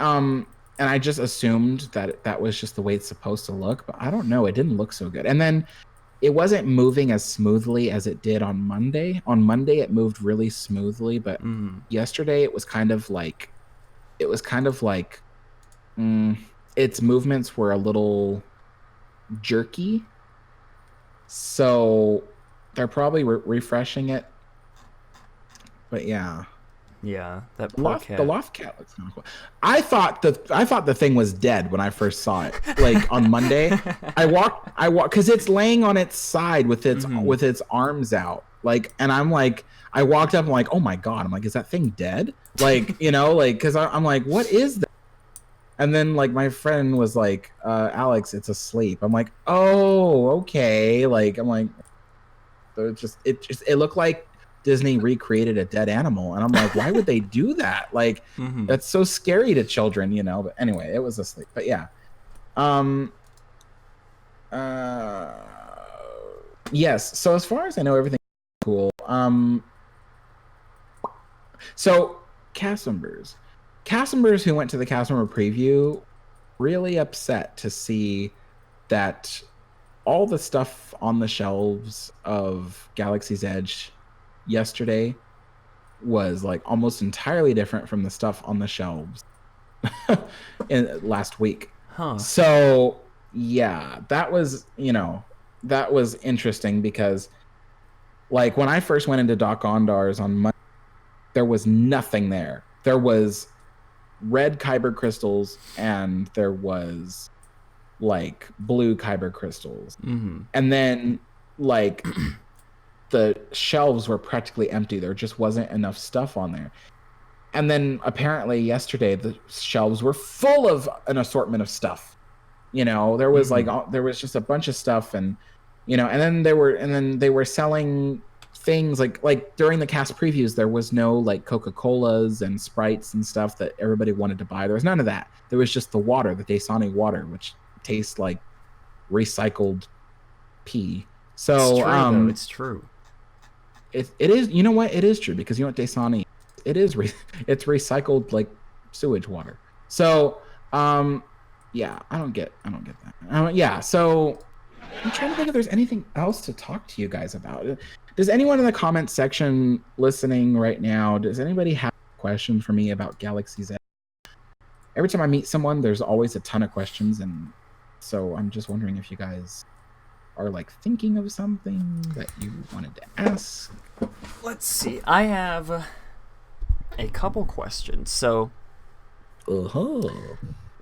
I just assumed that that was just the way it's supposed to look, but I don't know. It didn't look so good. And then it wasn't moving as smoothly as it did on Monday. On Monday, it moved really smoothly, but yesterday it was kind of like, its movements were a little jerky. So they're probably refreshing it. But yeah. Yeah, that poor cat. The loft cat looks kind of cool. I thought the thing was dead when I first saw it. Like on Monday, I walked because it's laying on its side with its arms out. Like, and I'm like, I walked up and like, oh my god, I'm like, is that thing dead? Like, you know, like, because I'm like, what is that? And then like my friend was like, Alex, it's asleep. I'm like, oh, okay. Like, I'm like, it looked like Disney recreated a dead animal, and I'm like, why would they do that? Like, that's so scary to children, you know. But anyway, it was asleep. But yeah, yes. So as far as I know, everything is cool. So cast members who went to the cast member preview really upset to see that all the stuff on the shelves of Galaxy's Edge yesterday was like almost entirely different from the stuff on the shelves last week. So yeah, that was interesting because like when I first went into Doc Ondar's on Monday, there was nothing there. There was red kyber crystals and there was like blue kyber crystals. And then like the shelves were practically empty. There just wasn't enough stuff on there. And then apparently yesterday the shelves were full of an assortment of stuff. You know, there was there was just a bunch of stuff, and you know, and then they were selling things like during the cast previews there was no like Coca-Colas and Sprites and stuff that everybody wanted to buy. There was none of that. There was just the water, the Dasani water, which tastes like recycled pee. So it's true. It is, you know what? It is true because you know what Dasani, it's recycled like sewage water. So yeah, I don't get that. Yeah, so I'm trying to think if there's anything else to talk to you guys about. Does anyone in the comment section listening right now, does anybody have a question for me about Galaxy's Edge? Every time I meet someone, there's always a ton of questions, and so I'm just wondering if you guys are like thinking of something that you wanted to ask. Let's see. I have a couple questions. So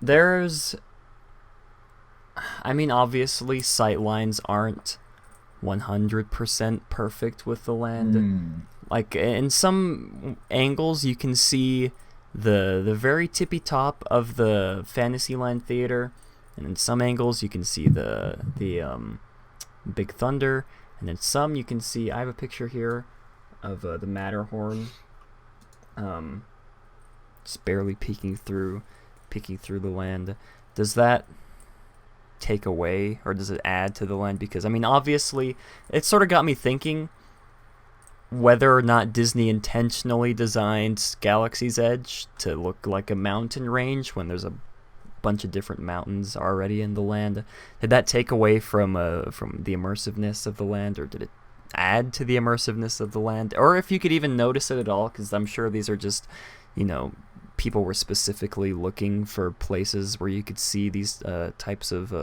there's, I mean, obviously sightlines aren't 100% perfect with the land. Like in some angles you can see the very tippy top of the Fantasyland Theater, and in some angles you can see the Big Thunder, and in some you can see, I have a picture here of the Matterhorn just barely peeking through the land. Does that take away or does it add to the land? Because I mean, obviously it sort of got me thinking whether or not Disney intentionally designed Galaxy's Edge to look like a mountain range when there's a bunch of different mountains already in the land. Did that take away from the immersiveness of the land, or did it add to the immersiveness of the land? Or if you could even notice it at all, because I'm sure these are just, you know, people were specifically looking for places where you could see these types of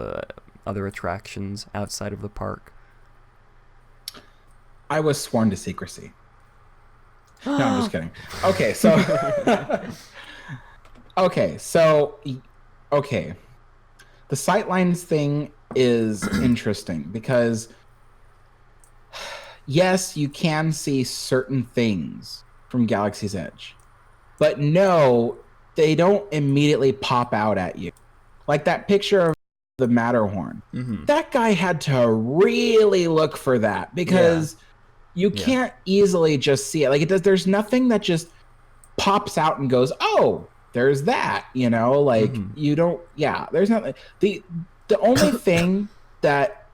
other attractions outside of the park. I was sworn to secrecy. No, I'm just kidding. Okay, so okay, so okay. The sightlines thing is interesting because yes, you can see certain things from Galaxy's Edge. But no, they don't immediately pop out at you. Like that picture of the Matterhorn. That guy had to really look for that because you can't easily just see it. Like it does, there's nothing that just pops out and goes, "Oh, there's that," you know? Like you don't there's nothing. The only thing that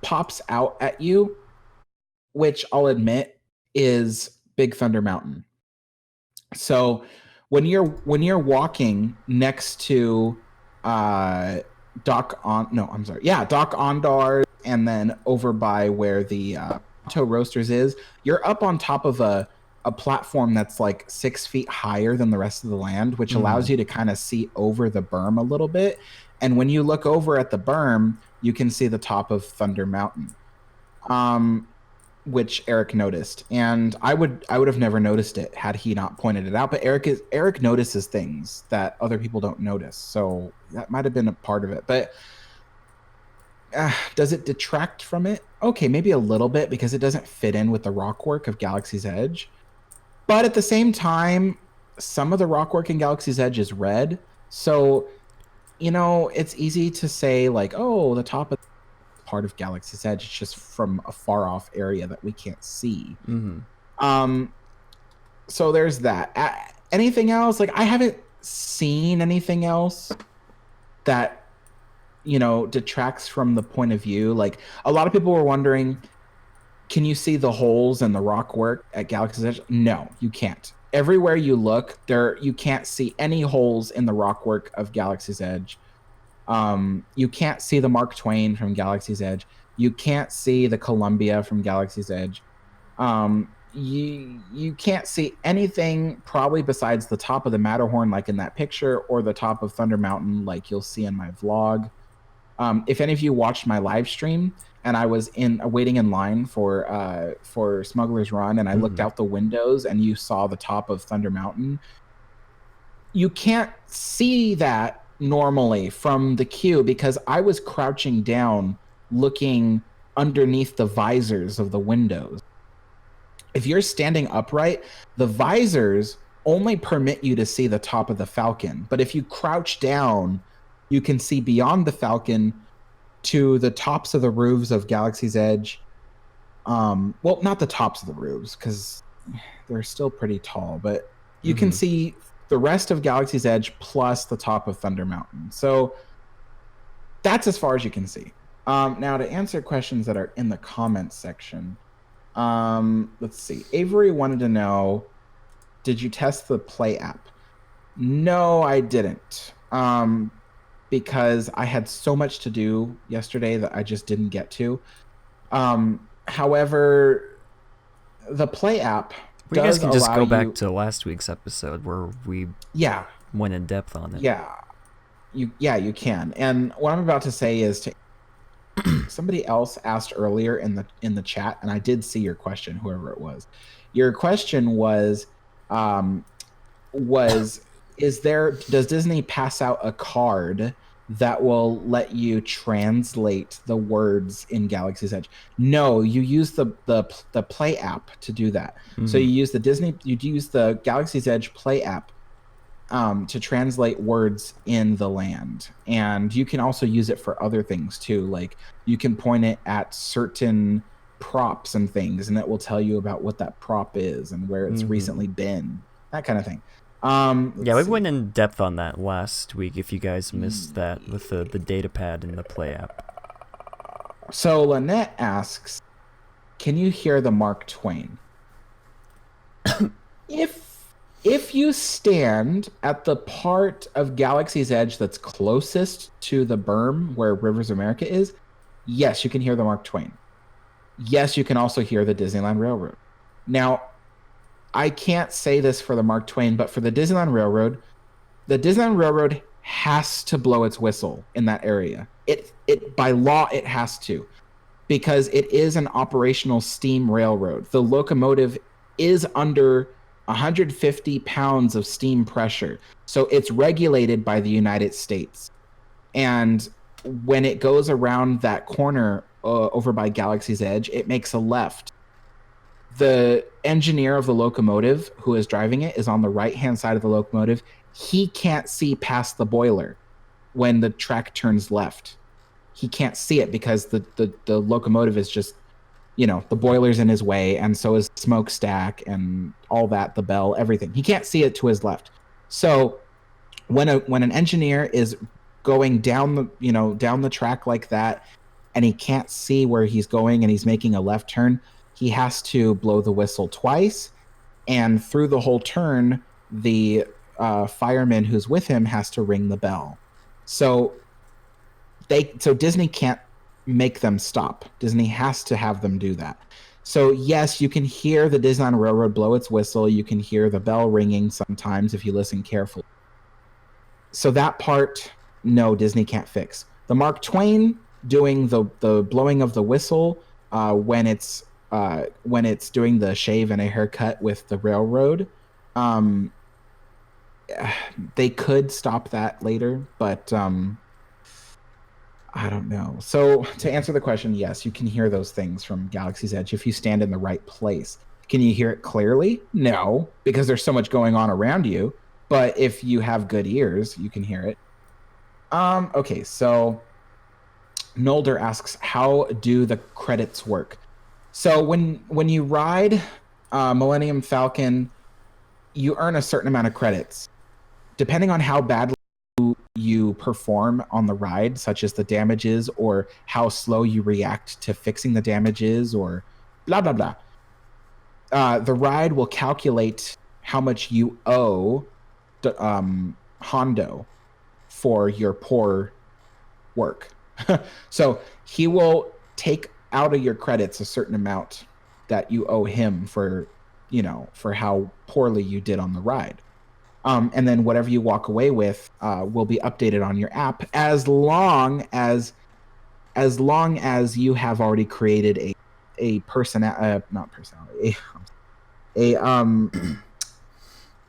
pops out at you, which I'll admit, is Big Thunder Mountain. So when you're walking next to Doc Ondar, and then over by where the Auto Roasters is, you're up on top of a platform that's like 6 feet higher than the rest of the land, which allows you to kind of see over the berm a little bit. And when you look over at the berm, you can see the top of Thunder Mountain, which Eric noticed. And I would have never noticed it had he not pointed it out. But Eric notices things that other people don't notice, so that might have been a part of it. But does it detract from it? Okay, maybe a little bit because it doesn't fit in with the rockwork of Galaxy's Edge. But at the same time, some of the rockwork in Galaxy's Edge is red, so it's easy to say like, oh, the top of part of Galaxy's Edge, it's just from a far off area that we can't see. So there's that. Anything else? Like I haven't seen anything else that detracts from the point of view. Like a lot of people were wondering, can you see the holes in the rockwork at Galaxy's Edge? No, you can't. Everywhere you look, you can't see any holes in the rockwork of Galaxy's Edge. You can't see the Mark Twain from Galaxy's Edge. You can't see the Columbia from Galaxy's Edge. You can't see anything probably besides the top of the Matterhorn, like in that picture, or the top of Thunder Mountain, like you'll see in my vlog. If any of you watched my live stream and I was waiting in line for Smuggler's Run, and I looked out the windows and you saw the top of Thunder Mountain, you can't see that normally from the queue because I was crouching down looking underneath the visors of the windows. If you're standing upright, the visors only permit you to see the top of the Falcon. But if you crouch down, you can see beyond the Falcon to the tops of the roofs of Galaxy's Edge. Well, not the tops of the roofs because they're still pretty tall, but you can see the rest of Galaxy's Edge plus the top of Thunder Mountain. So that's as far as you can see. Now to answer questions that are in the comments section, let's see. Avery wanted to know, did you test the Play app? No, I didn't. Because I had so much to do yesterday that I just didn't get to. However, the Play app you guys can just go back to last week's episode where we went in depth on it. You can. And what I'm about to say is somebody else asked earlier in the chat, and I did see your question, whoever it was. Your question was does Disney pass out a card that will let you translate the words in Galaxy's Edge? No, you use the Play app to do that. So you use the Galaxy's Edge Play app to translate words in the land. And you can also use it for other things too. Like you can point it at certain props and things, and it will tell you about what that prop is and where it's recently been, that kind of thing. We went in depth on that last week if you guys missed that with the data pad in the Play app. So Lynette asks, can you hear the Mark Twain? If you stand at the part of Galaxy's Edge that's closest to the berm where Rivers of America is, yes, you can hear the Mark Twain. Yes, you can also hear the Disneyland Railroad. Now, I can't say this for the Mark Twain, but for the Disneyland Railroad has to blow its whistle in that area. It by law it has to, because it is an operational steam railroad. The locomotive is under 150 pounds of steam pressure. So it's regulated by the United States. And when it goes around that corner over by Galaxy's Edge, it makes a left. The engineer of the locomotive who is driving it is on the right-hand side of the locomotive. He can't see past the boiler when the track turns left. He can't see it because the locomotive is just, the boiler's in his way, and so is the smokestack and all that, the bell, everything. He can't see it to his left. So when an engineer is going down the track like that, and he can't see where he's going and he's making a left turn, he has to blow the whistle twice, and through the whole turn, the fireman who's with him has to ring the bell. So Disney can't make them stop. Disney has to have them do that. So yes, you can hear the Disneyland Railroad blow its whistle. You can hear the bell ringing sometimes if you listen carefully. So that part, no, Disney can't fix. The Mark Twain doing the blowing of the whistle when it's doing the shave and a haircut with the railroad, they could stop that later, but I don't know. So to answer the question, yes, you can hear those things from Galaxy's Edge if you stand in the right place. Can you hear it clearly? No, because there's so much going on around you. But if you have good ears, you can hear it. Okay, so Nolder asks, how do the credits work? So when you ride Millennium Falcon, you earn a certain amount of credits. Depending on how badly you perform on the ride, such as the damages or how slow you react to fixing the damages or blah, blah, blah. The ride will calculate how much you owe Hondo for your poor work. So he will take out of your credits a certain amount that you owe him for how poorly you did on the ride. And then whatever you walk away with will be updated on your app as long as you have already created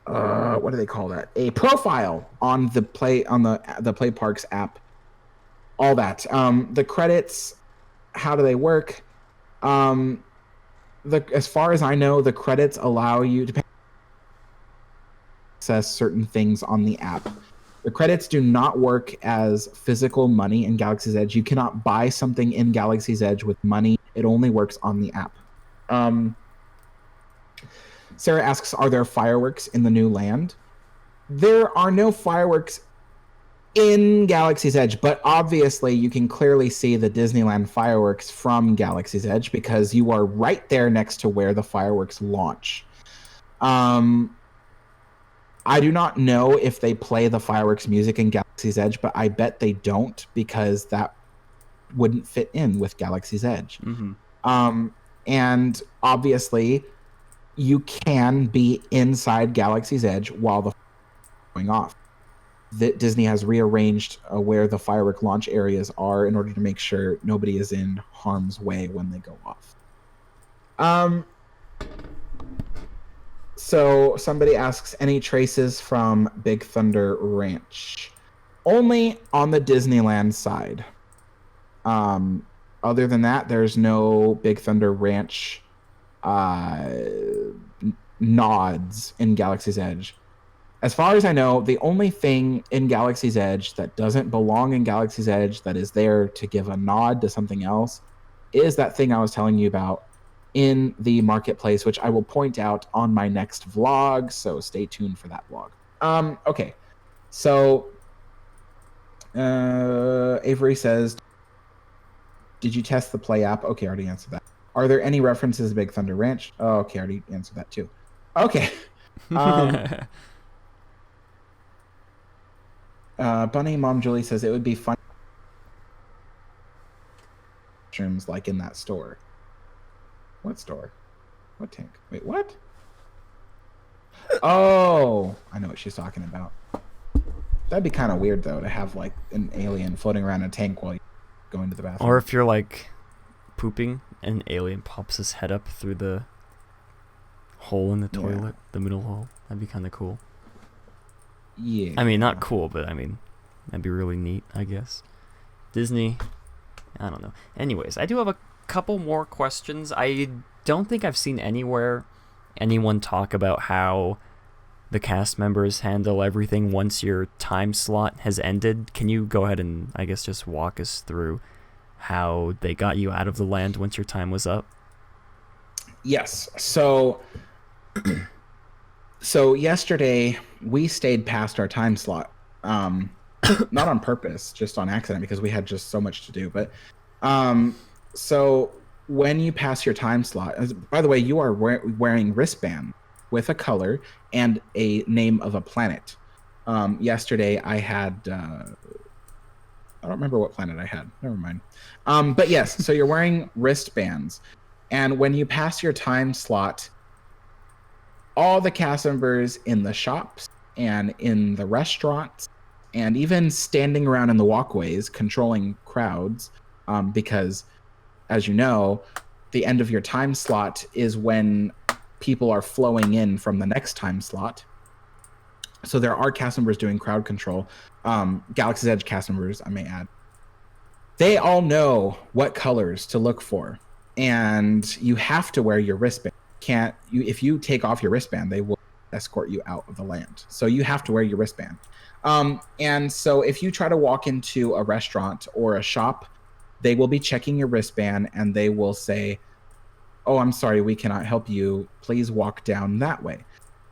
what do they call that? A profile on the Play Parks app. All that. The credits, how do they work? As far as I know, the credits allow you to access certain things on the app. The credits do not work as physical money in Galaxy's Edge. You cannot buy something in Galaxy's Edge with money. It only works on the app. Sarah asks, are there fireworks in the new land? There are no fireworks in Galaxy's Edge, but obviously you can clearly see the Disneyland fireworks from Galaxy's Edge because you are right there next to where the fireworks launch. I do not know if they play the fireworks music in Galaxy's Edge, but I bet they don't because that wouldn't fit in with Galaxy's Edge. Mm-hmm. And obviously you can be inside Galaxy's Edge while the going off. Disney has rearranged where the firework launch areas are in order to make sure nobody is in harm's way when they go off. So somebody asks, any traces from Big Thunder Ranch? Only on the Disneyland side. Other than that, there's no Big Thunder Ranch nods in Galaxy's Edge. As far as I know, the only thing in Galaxy's Edge that doesn't belong in Galaxy's Edge that is there to give a nod to something else is that thing I was telling you about in the marketplace, which I will point out on my next vlog, so stay tuned for that vlog. Okay, so Avery says, did you test the Play app? Okay, I already answered that. Are there any references to Big Thunder Ranch? Oh, okay, I already answered that too. Okay. Bunny Mom Julie says it would be fun mushrooms like in that store. What store? What tank? Wait, what? Oh, I know what she's talking about. That'd be kind of weird though to have like an alien floating around in a tank while you go into the bathroom. Or if you're like pooping and an alien pops his head up through the hole in the Yeah. toilet, the middle hole. That'd be kind of cool. Yeah. I mean, not cool, but I mean, that'd be really neat, I guess. Disney, I don't know. Anyways, I do have a couple more questions. I don't think I've seen anywhere anyone talk about how the cast members handle everything once your time slot has ended. Can you go ahead and, I guess, just walk us through how they got you out of the land once your time was up? Yes. So yesterday we stayed past our time slot. Not on purpose, just on accident because we had just so much to do. But so when you pass your time slot, by the way, you are wearing wristband with a color and a name of a planet. Yesterday I had I don't remember what planet I had. Never mind. But yes, so you're wearing wristbands. And when you pass your time slot, all the cast members in the shops and in the restaurants and even standing around in the walkways controlling crowds, because, as you know, the end of your time slot is when people are flowing in from the next time slot. So there are cast members doing crowd control. Galaxy's Edge cast members, I may add. They all know what colors to look for. And you have to wear your wristband. If you take off your wristband, they will escort you out of the land. So you have to wear your wristband. And so if you try to walk into a restaurant or a shop, they will be checking your wristband and they will say, "Oh, I'm sorry, we cannot help you. Please walk down that way."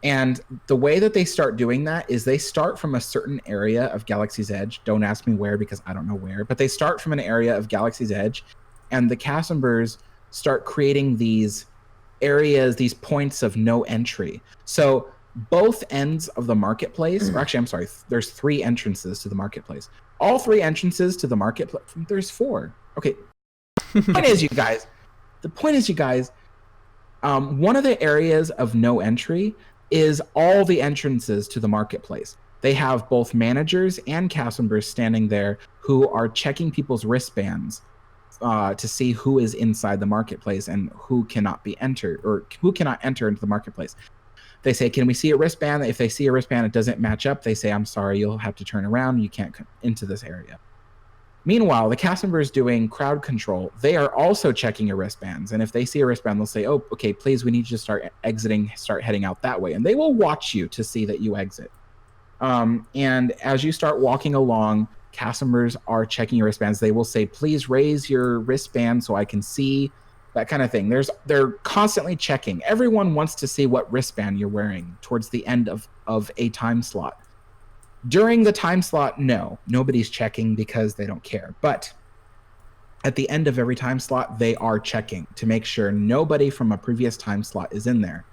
And the way that they start doing that is they start from a certain area of Galaxy's Edge. Don't ask me where because I don't know where, but they start from an area of Galaxy's Edge, and the cast members start creating these areas, these points of no entry. So both ends of the marketplace, or actually, I'm sorry, there's 3 entrances to the marketplace. All 3 entrances to the marketplace, there's 4. Okay. The point is, you guys, one of the areas of no entry is all the entrances to the marketplace. They have both managers and cast members standing there who are checking people's wristbands to see who is inside the marketplace and who cannot be entered or who cannot enter into the marketplace. They say, "Can we see a wristband?" If they see a wristband, it doesn't match up. They say, "I'm sorry, you'll have to turn around. You can't come into this area." Meanwhile, the cast members doing crowd control, they are also checking your wristbands. And if they see a wristband, they'll say, "Oh, okay, please, we need you to start exiting, start heading out that way." And they will watch you to see that you exit. And as you start walking along, cast members are checking your wristbands. They will say, "Please raise your wristband so I can see," that kind of thing. They're constantly checking. Everyone wants to see what wristband you're wearing towards the end of a time slot. During the time slot, no, nobody's checking because they don't care. But at the end of every time slot, they are checking to make sure nobody from a previous time slot is in there.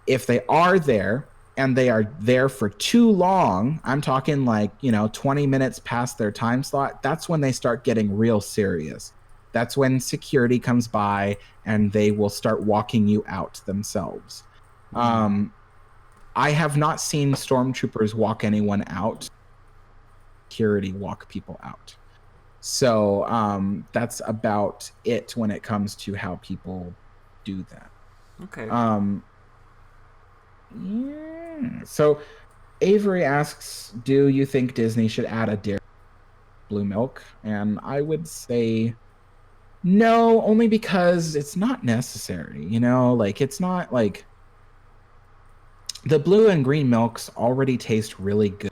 If they are there and they are there for too long, I'm talking 20 minutes past their time slot, that's when they start getting real serious. That's when security comes by and they will start walking you out themselves. I have not seen stormtroopers walk anyone out. Security walk people out. So that's about it when it comes to how people do that. Okay. Yeah. So Avery asks, "Do you think Disney should add a dairy blue milk?" And I would say no, only because it's not necessary. It's not like the blue and green milks already taste really good.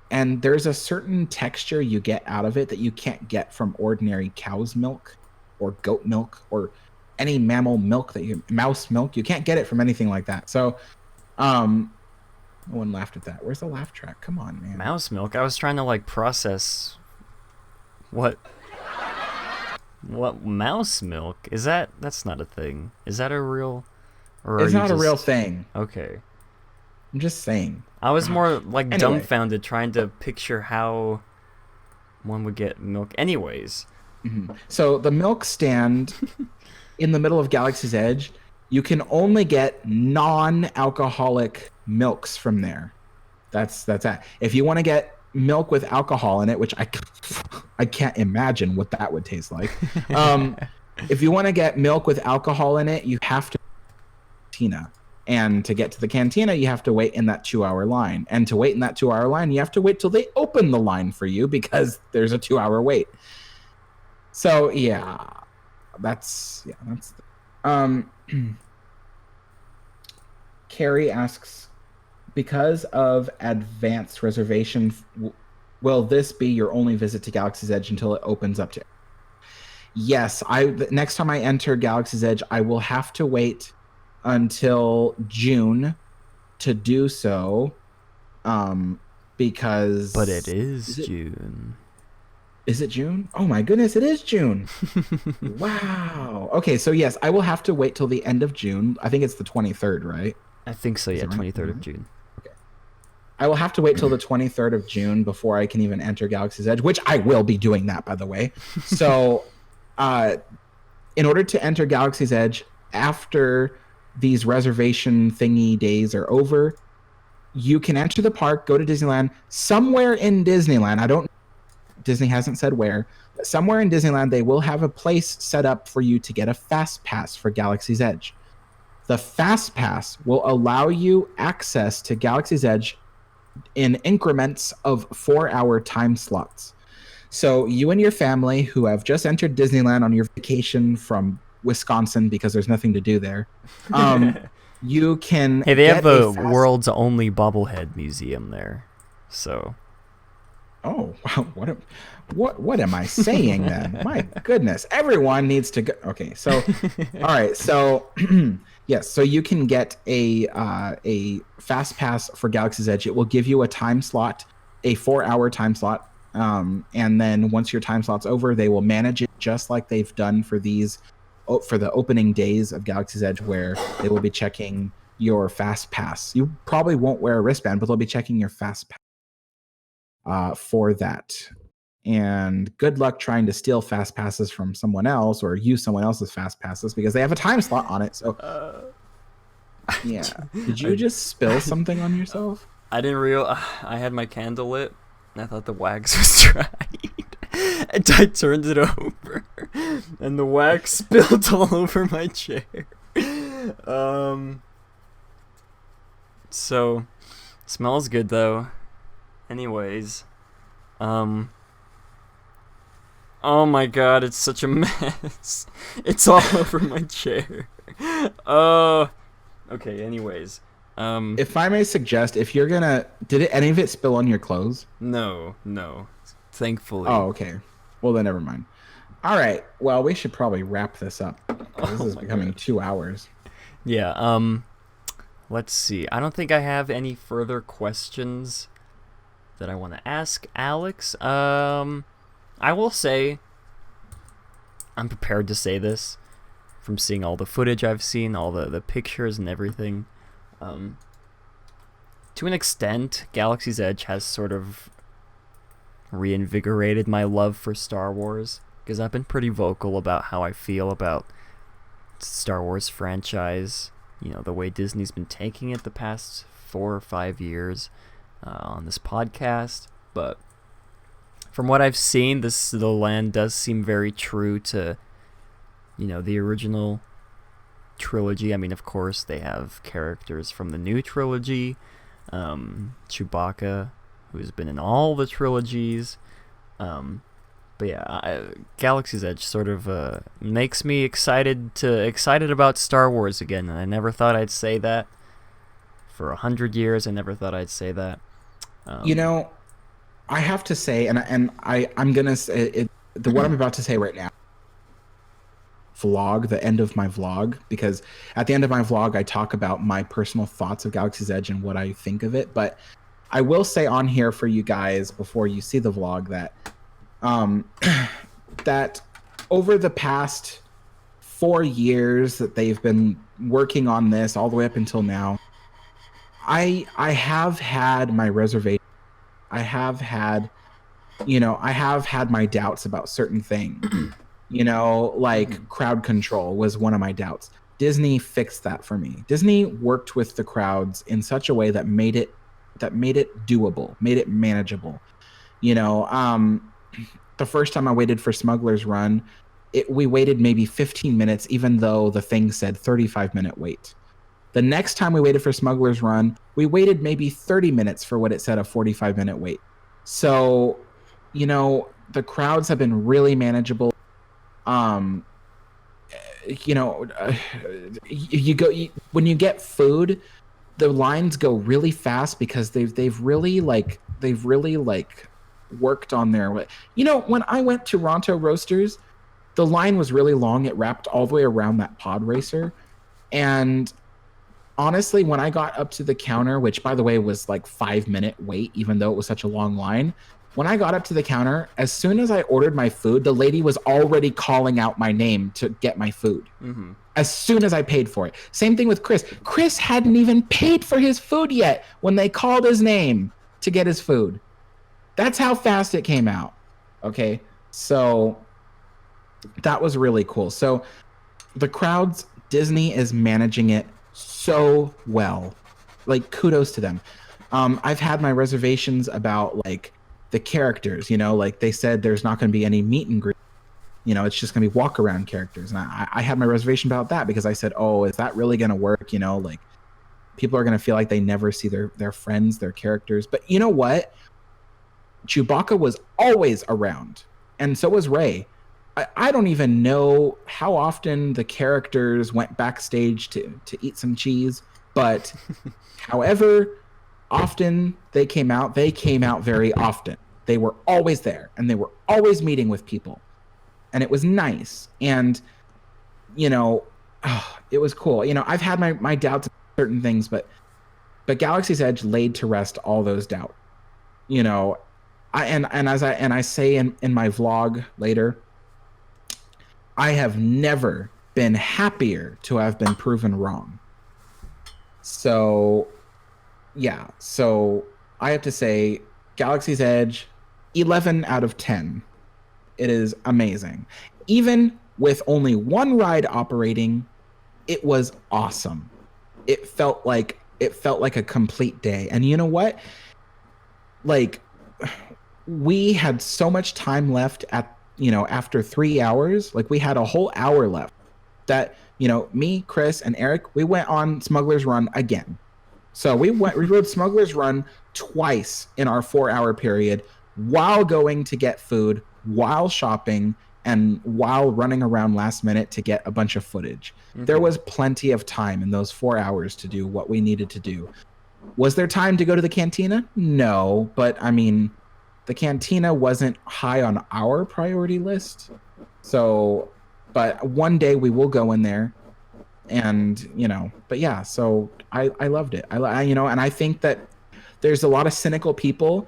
And there's a certain texture you get out of it that you can't get from ordinary cow's milk or goat milk or any mammal milk mouse milk. You can't get it from anything like that. So, no one laughed at that. Where's the laugh track? Come on, man. Mouse milk? I was trying to process what mouse milk? Is that's not a thing. Is that a real or It's not a real thing. Okay. I'm just saying. I was more Anyway. dumbfounded trying to picture how one would get milk. Anyways. Mm-hmm. So the milk stand in the middle of Galaxy's Edge, you can only get non-alcoholic milks from there. That's that. If you want to get milk with alcohol in it, which I can't imagine what that would taste like. If you want to get milk with alcohol in it, you have to Tina. And to get to the cantina, you have to wait in that 2-hour line. And to wait in that 2-hour line, you have to wait till they open the line for you because there's a 2-hour wait. So that's. Carrie asks, because of advanced reservation, will this be your only visit to Galaxy's Edge until it opens up to? Yes, next time I enter Galaxy's Edge, I will have to wait until June to do so, because. But it is June. Is it June? Oh my goodness, it is June. Wow. Okay, so yes, I will have to wait till the end of June. I think it's the 23rd, right? I think so, yeah, Is it right? 23rd of June. Okay. I will have to wait till the 23rd of June before I can even enter Galaxy's Edge, which I will be doing that, by the way. So, in order to enter Galaxy's Edge after these reservation thingy days are over, you can enter the park, go to Disneyland. Somewhere in Disneyland, Disney hasn't said where, but somewhere in Disneyland, they will have a place set up for you to get a fast pass for Galaxy's Edge. The fast pass will allow you access to Galaxy's Edge in increments of 4-hour time slots. So you and your family who have just entered Disneyland on your vacation from Wisconsin because there's nothing to do there, you can. Hey, they have the world's only bobblehead museum there, so. Oh wow! What am I saying then? My goodness, everyone needs to go. Okay, so all right, so yes, so you can get a fast pass for Galaxy's Edge. It will give you a time slot, a 4-hour time slot, and then once your time slot's over, they will manage it just like they've done for the opening days of Galaxy's Edge, where they will be checking your fast pass. You probably won't wear a wristband, but they'll be checking your fast pass for that. And good luck trying to steal fast passes from someone else or use someone else's fast passes because they have a time slot on it. So yeah. Did you just spill something on yourself? I didn't realize I had my candle lit and I thought the wax was dried. And I turned it over and the wax spilled all over my chair. So smells good though. Anyways, oh my god, it's such a mess. It's all over my chair. Okay, anyways. If I may suggest, if you're gonna, did any of it spill on your clothes? No, thankfully. Oh, okay. Well, then never mind. All right. Well, we should probably wrap this up. This is becoming 2 hours. Yeah, let's see. I don't think I have any further questions that I want to ask Alex. I will say, I'm prepared to say this from seeing all the footage I've seen, all the pictures and everything. To an extent, Galaxy's Edge has sort of reinvigorated my love for Star Wars, because I've been pretty vocal about how I feel about Star Wars franchise, you know, the way Disney's been taking it the past 4 or 5 years on this podcast. But from what I've seen, the land does seem very true to, you know, the original trilogy. I mean, of course, they have characters from the new trilogy, Chewbacca, who's been in all the trilogies. But yeah, Galaxy's Edge sort of makes me excited about Star Wars again, and I never thought I'd say that. For 100 years, I never thought I'd say that. You know, I have to say, and I'm gonna say what I'm about to say right now. The end of my vlog, because at the end of my vlog I talk about my personal thoughts of Galaxy's Edge and what I think of it. But I will say on here for you guys before you see the vlog that that over the past 4 years that they've been working on this all the way up until now, I have had my reservation. I have had my doubts about certain things. You know, like crowd control was one of my doubts. Disney fixed that for me. Disney worked with the crowds in such a way that made it doable, made it manageable. You know, the first time I waited for Smuggler's Run, we waited maybe 15 minutes, even though the thing said 35-minute wait. The next time we waited for Smuggler's Run, we waited maybe 30 minutes for what it said a 45-minute wait. So, the crowds have been really manageable. When you get food, the lines go really fast because they've really worked on their way. When I went to Ronto Roasters, the line was really long. It wrapped all the way around that pod racer. And honestly, when I got up to the counter, which by the way was like 5-minute wait, even though it was such a long line, when I got up to the counter, as soon as I ordered my food, the lady was already calling out my name to get my food. Mm-hmm. As soon as I paid for it. Same thing with Chris. Chris hadn't even paid for his food yet when they called his name to get his food. That's how fast it came out. Okay, so that was really cool. So the crowds, Disney is managing it so well. Like, kudos to them. I've had my reservations about like the characters, like they said there's not going to be any meet and greet. It's just going to be walk around characters. And I had my reservation about that because I said, oh, is that really going to work? Like people are going to feel like they never see their friends, their characters. But you know what? Chewbacca was always around, and so was Rey. I don't even know how often the characters went backstage to eat some cheese, but however often they came out very often. They were always there, and they were always meeting with people, and it was nice. And it was cool. I've had my doubts about certain things, but Galaxy's Edge laid to rest all those doubts. As I say in my vlog later, I have never been happier to have been proven wrong. So, yeah. So I have to say, Galaxy's Edge, 11 out of 10. It is amazing. Even with only one ride operating, it was awesome. It felt like a complete day. And you know what? Like, we had so much time left after 3 hours. Like, we had a whole hour left that, me, Chris, and Eric, we went on Smuggler's Run again. So we rode Smuggler's Run twice in our 4-hour period while going to get food, while shopping, and while running around last minute to get a bunch of footage. Mm-hmm. There was plenty of time in those 4 hours to do what we needed to do. Was there time to go to the cantina? No, but I mean, the cantina wasn't high on our priority list. So, but one day we will go in there, and but yeah, so I loved it. And I think that there's a lot of cynical people,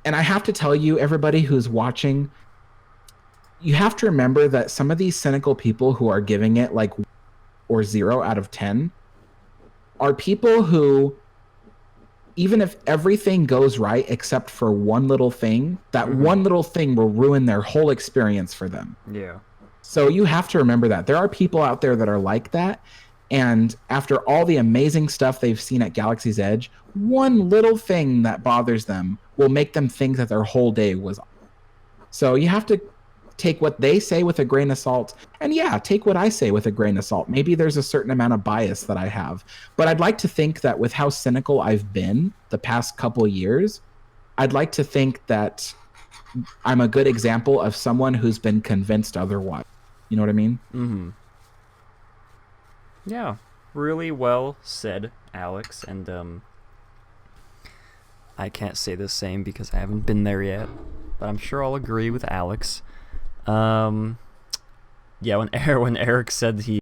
and I have to tell you, everybody who's watching, you have to remember that some of these cynical people who are giving it like or 0 out of 10 are people who, even if everything goes right except for one little thing, that one little thing will ruin their whole experience for them. Yeah. So you have to remember that. There are people out there that are like that, and after all the amazing stuff they've seen at Galaxy's Edge, one little thing that bothers them will make them think that their whole day was off. So you have to take what they say with a grain of salt, and yeah, take what I say with a grain of salt. Maybe there's a certain amount of bias that I have, but I'd like to think that with how cynical I've been the past couple years, I'd like to think that I'm a good example of someone who's been convinced otherwise. You know what I mean? Mm-hmm. Yeah, really well said, Alex, and I can't say the same because I haven't been there yet, but I'm sure I'll agree with Alex. Yeah, when Eric said he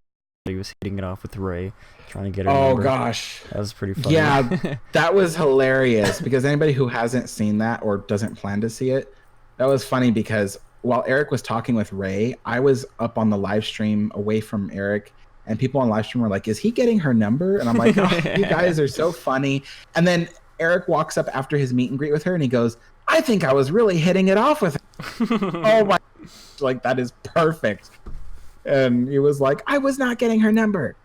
was hitting it off with Rey, trying to get her number, gosh, that was pretty funny. Yeah, that was hilarious, because anybody who hasn't seen that or doesn't plan to see it, that was funny, because while Eric was talking with Rey, I was up on the live stream away from Eric, and people on live stream were like, is he getting her number? And I'm like, oh, you guys are so funny. And then Eric walks up after his meet and greet with her, and he goes, I think I was really hitting it off with her. Oh my, like, that is perfect. And he was like, I was not getting her number.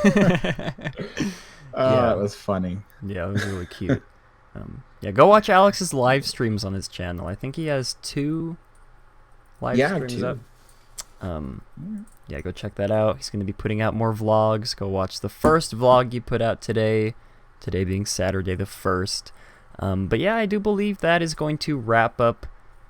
Yeah, it was funny. Yeah, it was really cute. Yeah, go watch Alex's live streams on his channel. I think he has 2 live streams up. Yeah, go check that out. He's going to be putting out more vlogs. Go watch the first vlog he put out today. Today being Saturday the 1st. But yeah, I do believe that is going to wrap up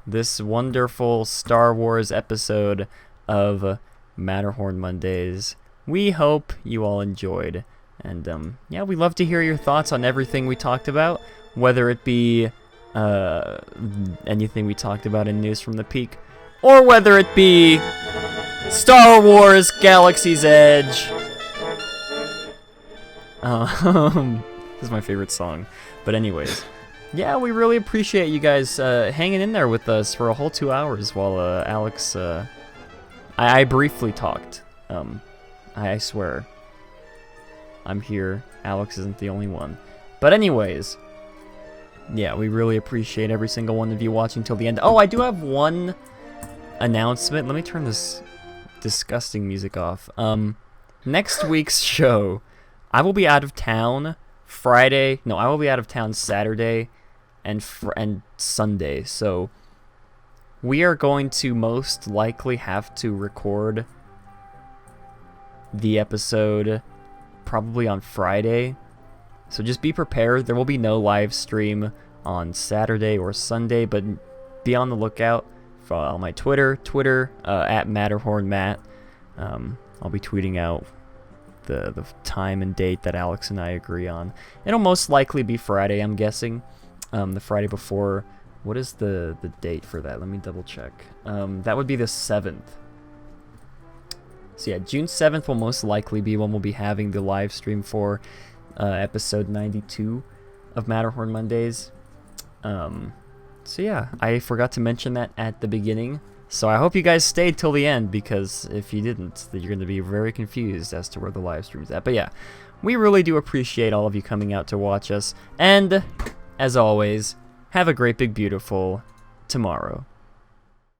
this wonderful Star Wars episode of Matterhorn Mondays. We hope you all enjoyed. And yeah, we love to hear your thoughts on everything we talked about, whether it be anything we talked about in News from the Peak, or whether it be Star Wars Galaxy's Edge. This is my favorite song. But anyways, yeah, we really appreciate you guys hanging in there with us for a whole 2 hours while Alex... I briefly talked. I swear. I'm here. Alex isn't the only one. But anyways, yeah, we really appreciate every single one of you watching till the end. Oh, I do have one announcement. Let me turn this disgusting music off. Next week's show, I will be out of town Friday. No, I will be out of town Saturday and Sunday. So we are going to most likely have to record the episode probably on Friday. So just be prepared. There will be no live stream on Saturday or Sunday, but be on the lookout for on my Twitter at MatterhornMatt. I'll be tweeting out the time and date that Alex and I agree on. It'll most likely be Friday, I'm guessing. The Friday before. What is the date for that? Let me double check. That would be the 7th. So yeah, June 7th will most likely be when we'll be having the live stream for episode 92 of Matterhorn Mondays. So yeah, I forgot to mention that at the beginning. So I hope you guys stayed till the end, because if you didn't, then you're going to be very confused as to where the live stream's at. But yeah, we really do appreciate all of you coming out to watch us. And as always, have a great big beautiful tomorrow.